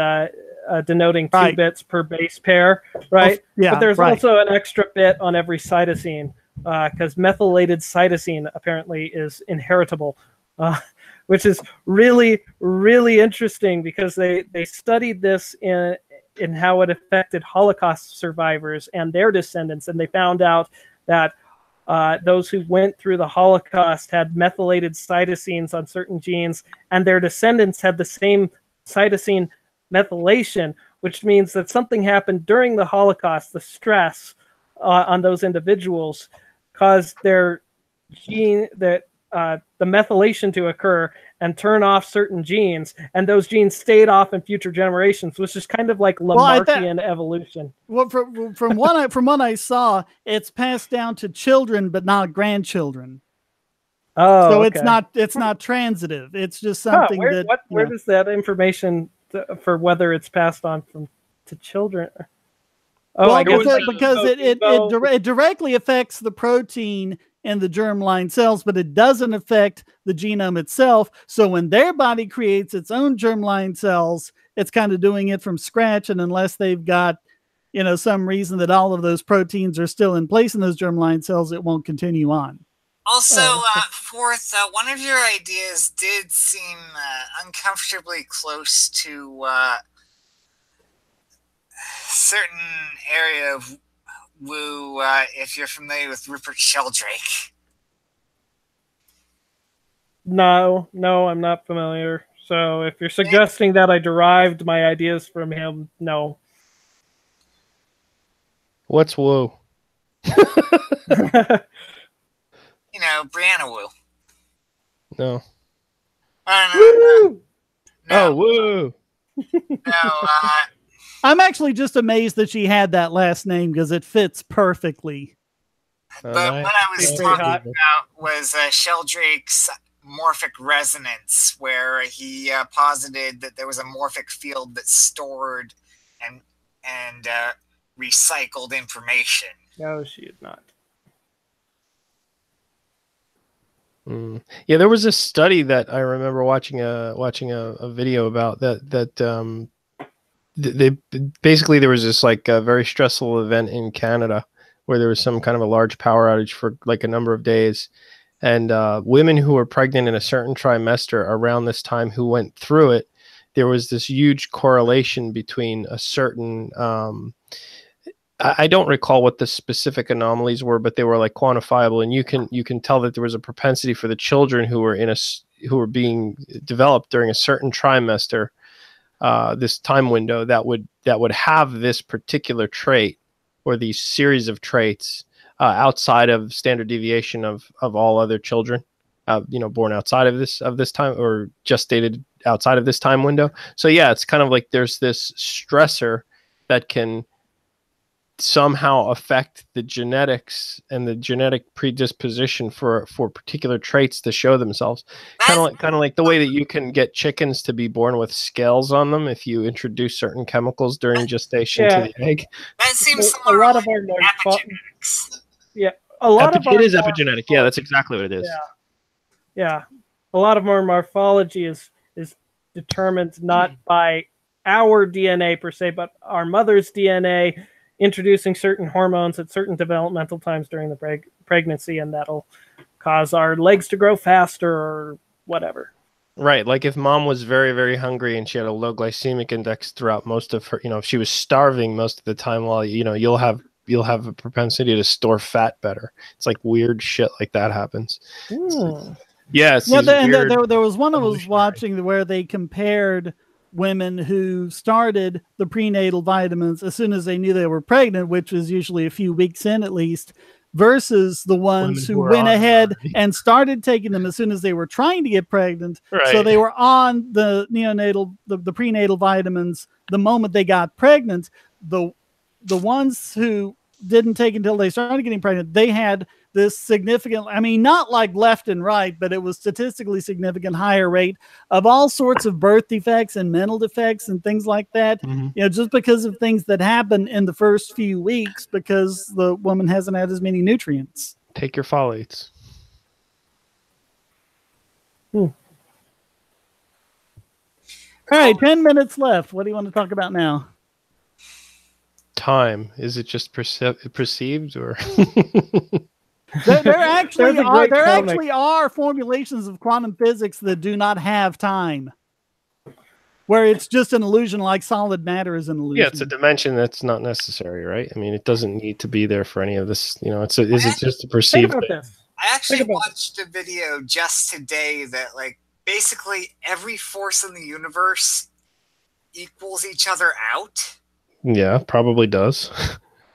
denoting 2 bits per base pair, right? Yeah, but there's also an extra bit on every cytosine because methylated cytosine apparently is inheritable. Which is really, really interesting because they studied this in how it affected Holocaust survivors and their descendants, and they found out that those who went through the Holocaust had methylated cytosines on certain genes, and their descendants had the same cytosine methylation, which means that something happened during the Holocaust. The stress on those individuals caused their gene the methylation to occur and turn off certain genes, and those genes stayed off in future generations, which is kind of like Lamarckian evolution. Well, from what I saw, it's passed down to children but not grandchildren. Oh, so okay. it's not transitive. It's just something where does that information for whether it's passed on to children? Oh, well, because it directly affects the protein in the germline cells, but it doesn't affect the genome itself. So when their body creates its own germline cells, it's kind of doing it from scratch. And unless they've got, you know, some reason that all of those proteins are still in place in those germline cells, it won't continue on. Also, fourth, one of your ideas did seem uncomfortably close to certain area of woo, if you're familiar with Rupert Sheldrake. No, I'm not familiar. So if you're suggesting that I derived my ideas from him, no. What's woo? You know, Brianna Wu. No. Woo! Oh, woo! No, I'm actually just amazed that she had that last name because it fits perfectly. But what I was talking about was Sheldrake's morphic resonance, where he posited that there was a morphic field that stored and recycled information. No, she did not. Yeah, there was a study that I remember watching a video about that basically there was this like a very stressful event in Canada where there was some kind of a large power outage for like a number of days, and women who were pregnant in a certain trimester around this time who went through it there was this huge correlation between a certain I don't recall what the specific anomalies were, but they were like quantifiable, and you can tell that there was a propensity for the children who were being developed during a certain trimester, this time window, that would have this particular trait or these series of traits outside of standard deviation of all other children, born outside of this time, or gestated outside of this time window. So yeah, it's kind of like there's this stressor that can somehow affect the genetics and the genetic predisposition for particular traits to show themselves. Kind of like the way that you can get chickens to be born with scales on them if you introduce certain chemicals during gestation to the egg. That seems a lot of our epigenetics. Yeah, a lot of it is epigenetic. Yeah, that's exactly what it is. Yeah, a lot of our morphology is determined not by our DNA per se, but our mother's DNA introducing certain hormones at certain developmental times during the pregnancy, and that'll cause our legs to grow faster or whatever. Right, like if mom was very, very hungry and she had a low glycemic index throughout most of her, if she was starving most of the time, well, you'll have a propensity to store fat better. It's like weird shit like that happens. Yeah, there was one I was watching where they compared women who started the prenatal vitamins as soon as they knew they were pregnant, which was usually a few weeks in at least, versus the ones who went ahead and started taking them as soon as they were trying to get pregnant. Right. So they were on the the prenatal vitamins the moment they got pregnant. The ones who didn't take until they started getting pregnant, they had this significant, not like left and right, but it was statistically significant higher rate of all sorts of birth defects and mental defects and things like that. Just because of things that happen in the first few weeks because the woman hasn't had as many nutrients. Take your folates. All right, 10 minutes left. What do you want to talk about now? Time. Is it just perceived or? There actually are formulations of quantum physics that do not have time, where it's just an illusion, like solid matter is an illusion. Yeah, it's a dimension that's not necessary, right? It doesn't need to be there for any of this. Is it just a perceived thing? I actually watched a video just today that, basically every force in the universe equals each other out. Yeah, probably does.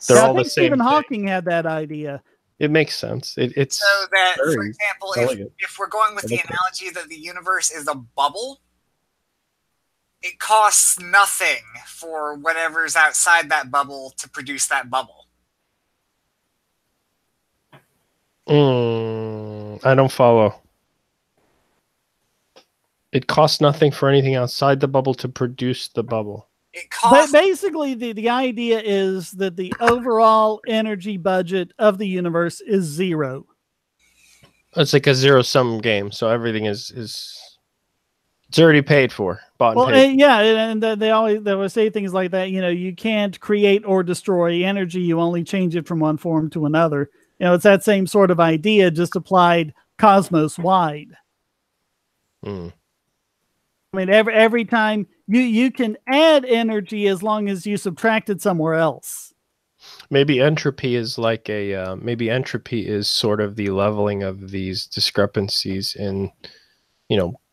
They're all the same. Stephen Hawking had that idea. It makes sense. It's so that, for example, if we're going with the analogy that the universe is a bubble, it costs nothing for whatever's outside that bubble to produce that bubble. I don't follow. It costs nothing for anything outside the bubble to produce the bubble. But basically, the idea is that the overall energy budget of the universe is zero. It's like a zero-sum game, so everything is it's already paid for, bought and paid. Yeah, and they always say things like that. You can't create or destroy energy; you only change it from one form to another. It's that same sort of idea, just applied cosmos-wide. Every time you can add energy as long as you subtract it somewhere else. Maybe entropy is like maybe entropy is sort of the leveling of these discrepancies in,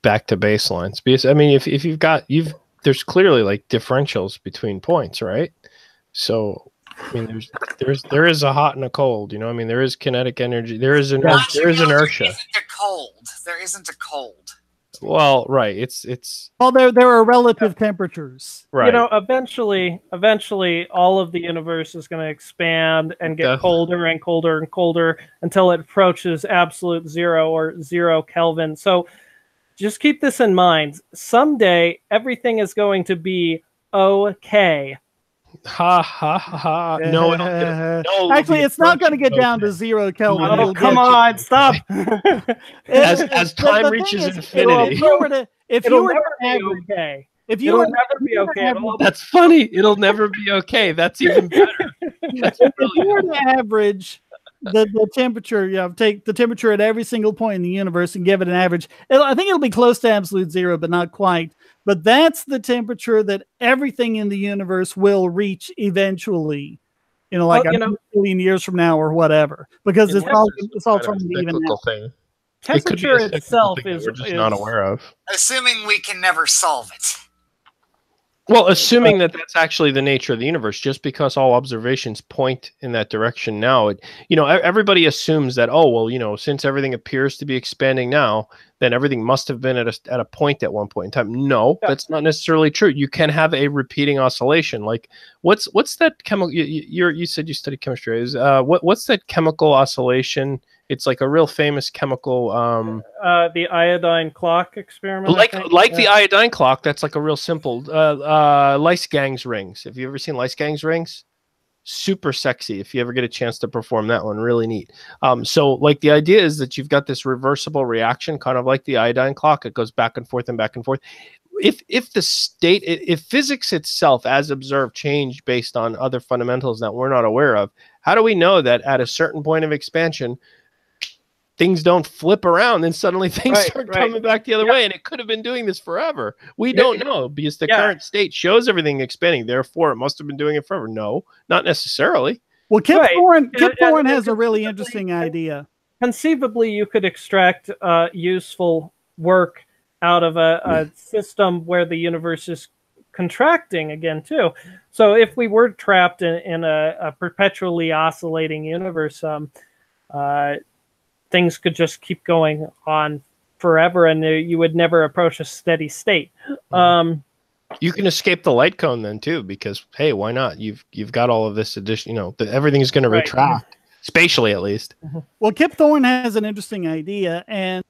back to baselines. Because if there's clearly differentials between points, right? So there is a hot and a cold. There is kinetic energy. There is inertia. There isn't a cold. There isn't a cold. Well, right. Well, there are relative temperatures. Right. Eventually, all of the universe is going to expand and get colder and colder and colder until it approaches absolute zero or 0 Kelvin. So just keep this in mind. Someday, everything is going to be okay. Ha ha ha! No, actually, it's not going to get down to 0 Kelvin. Oh, come on, stop! as time reaches infinity, if you were never be okay. That's funny. It'll never be okay. That's even better. If you were to average the temperature, take the temperature at every single point in the universe and give it an average, I think it'll be close to absolute zero, but not quite. but that's the temperature that everything in the universe will reach eventually. Like a million years from now or whatever, because it's all trying to even out. Thing. Temperature itself is we're just not aware of. Assuming we can never solve it. Well, assuming that that's actually the nature of the universe, just because all observations point in that direction now, everybody assumes that, oh, well, since everything appears to be expanding now, then everything must have been at a point at one point in time. No, that's not necessarily true. You can have a repeating oscillation. Like, what's that chemical? You said you studied chemistry. What's that chemical oscillation? It's like a real famous chemical. The iodine clock experiment. Like the iodine clock. That's like a real simple. Lyse-Gang's rings. Have you ever seen Lyse-Gang's rings? Super sexy. If you ever get a chance to perform that one, really neat. So like the idea is that you've got this reversible reaction, kind of like the iodine clock. It goes back and forth and back and forth. If physics itself, as observed, changed based on other fundamentals that we're not aware of, how do we know that at a certain point of expansion, things don't flip around and suddenly things start coming back the other way? And it could have been doing this forever. We don't know, because the current state shows everything expanding. Therefore, it must have been doing it forever. No, not necessarily. Well, Kip Thorne has a really interesting idea. Conceivably, you could extract useful work out of a system where the universe is contracting again, too. So if we were trapped in a perpetually oscillating universe, things could just keep going on forever, and you would never approach a steady state. You can escape the light cone then too, because hey, why not? You've got all of this addition. Everything's going to retract spatially, at least. Well, Kip Thorne has an interesting idea, and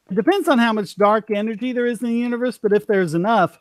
it depends on how much dark energy there is in the universe. But if there's enough,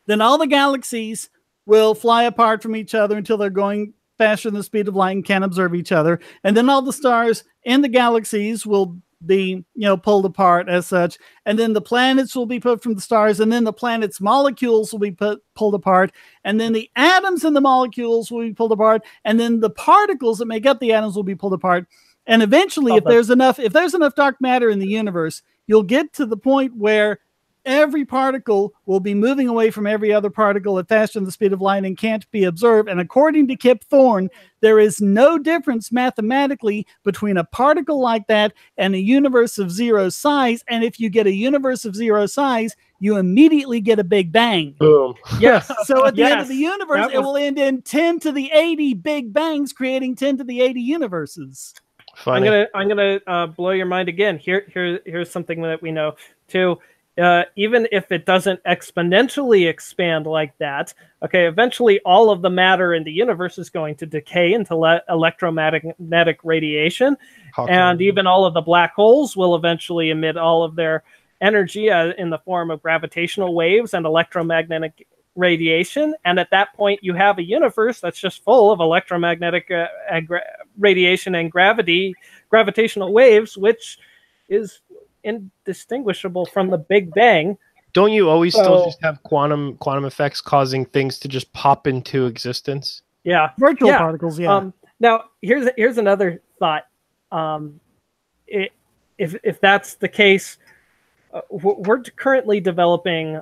then all the galaxies will fly apart from each other until they're going faster than the speed of light and can't observe each other. And then all the stars in the galaxies will be, pulled apart as such. And then the planets will be put from the stars, and then the planets' molecules will be pulled apart. And then the atoms in the molecules will be pulled apart. And then the particles that make up the atoms will be pulled apart. And eventually, if there's enough dark matter in the universe, you'll get to the point where every particle will be moving away from every other particle at faster than the speed of light and can't be observed. And according to Kip Thorne, there is no difference mathematically between a particle like that and a universe of zero size. And if you get a universe of zero size, you immediately get a Big Bang. Boom. Yes. So at the end of the universe, it will end in 10 to the 80 Big Bangs, creating 10 to the 80 universes. Funny. I'm gonna blow your mind again. Here's something that we know too. Even if it doesn't exponentially expand like that, eventually all of the matter in the universe is going to decay into electromagnetic radiation, and even all of the black holes will eventually emit all of their energy in the form of gravitational waves and electromagnetic radiation. And at that point, you have a universe that's just full of electromagnetic radiation and gravitational waves, which is indistinguishable from the Big Bang. Don't you always still just have quantum effects causing things to just pop into existence? Yeah, virtual particles. Yeah. Now here's another thought. If that's the case, we're currently developing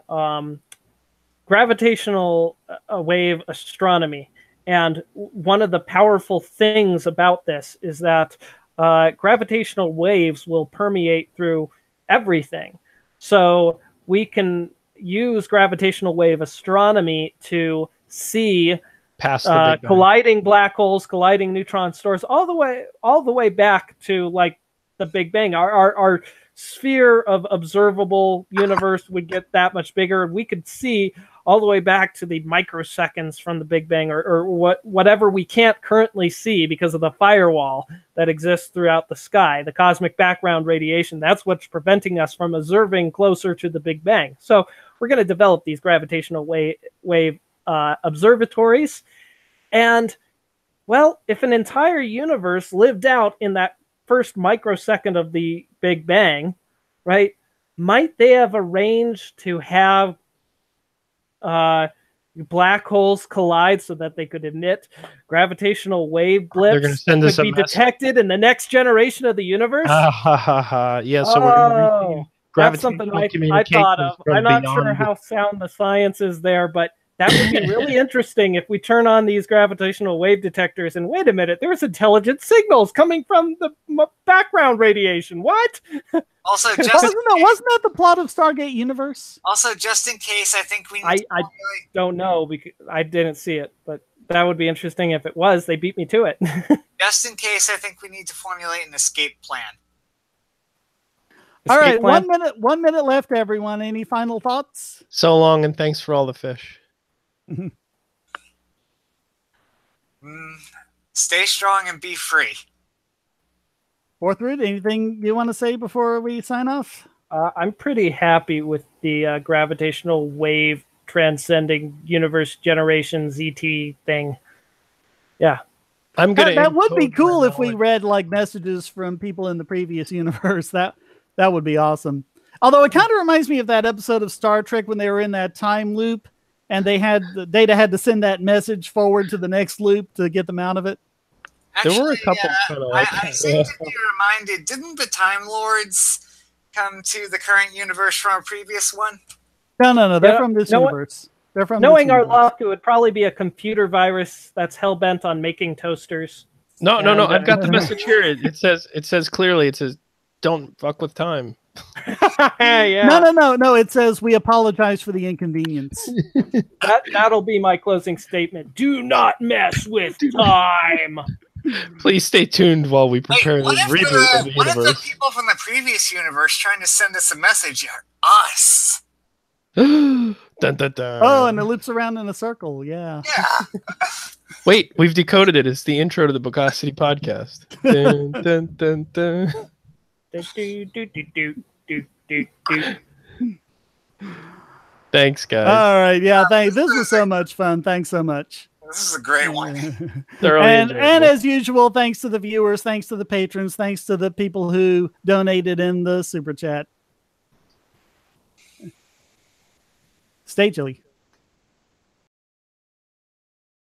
gravitational wave astronomy, and one of the powerful things about this is that gravitational waves will permeate through everything. So we can use gravitational wave astronomy to see past the colliding black holes, colliding neutron stars, all the way back to like the Big Bang. Our sphere of observable universe would get that much bigger. We could see all the way back to the microseconds from the Big Bang, or whatever we can't currently see because of the firewall that exists throughout the sky, the cosmic background radiation. That's what's preventing us from observing closer to the Big Bang. So we're going to develop these gravitational wave observatories. And, well, if an entire universe lived out in that first microsecond of the Big Bang, right, might they have arranged to have black holes collide so that they could emit gravitational wave blips that could be detected in the next generation of the universe? Yeah, so we're going to That's something I thought of. I'm not sure beyond how sound the science is there, but that would be really interesting if we turn on these gravitational wave detectors and wait a minute, there's intelligent signals coming from the background radiation. What? Also, wasn't that the plot of Stargate Universe? Also, just in case, I think we need I don't know because I didn't see it, but that would be interesting if it was. They beat me to it. just in case, I think we need to formulate an escape plan. All right, plan? 1 minute left, everyone. Any final thoughts? So long, and thanks for all the fish. Stay strong and be free. Fourth Root, anything you want to say before we sign off? I'm pretty happy with the gravitational wave transcending universe generations ET thing. Yeah. That would be cool if we read like messages from people in the previous universe. That would be awesome. Although it kind of reminds me of that episode of Star Trek when they were in that time loop and Data had to send that message forward to the next loop to get them out of it. Actually, there were a couple kind of like I seem to be reminded, didn't the Time Lords come to the current universe from a previous one? No. They're from this universe. They're from knowing this our universe. luck, it would probably be a computer virus that's hell-bent on making toasters. No. I've got the message here. It says clearly, don't fuck with time. Yeah. No. It says we apologize for the inconvenience. That'll be my closing statement. Do not mess with time. Please stay tuned while we prepare Wait, this reboot of the what if the universe. people from the previous universe trying to send us a message are us? Dun, dun, dun. Oh, and it loops around in a circle. Yeah. Yeah. Wait, we've decoded it. It's the intro to the City podcast. Dun, dun, dun, dun. Thanks, guys. All right. Yeah. Thanks. This was so much fun. Thanks so much. This is a great one. And as usual, thanks to the viewers, thanks to the patrons, thanks to the people who donated in the super chat. Stay chilly.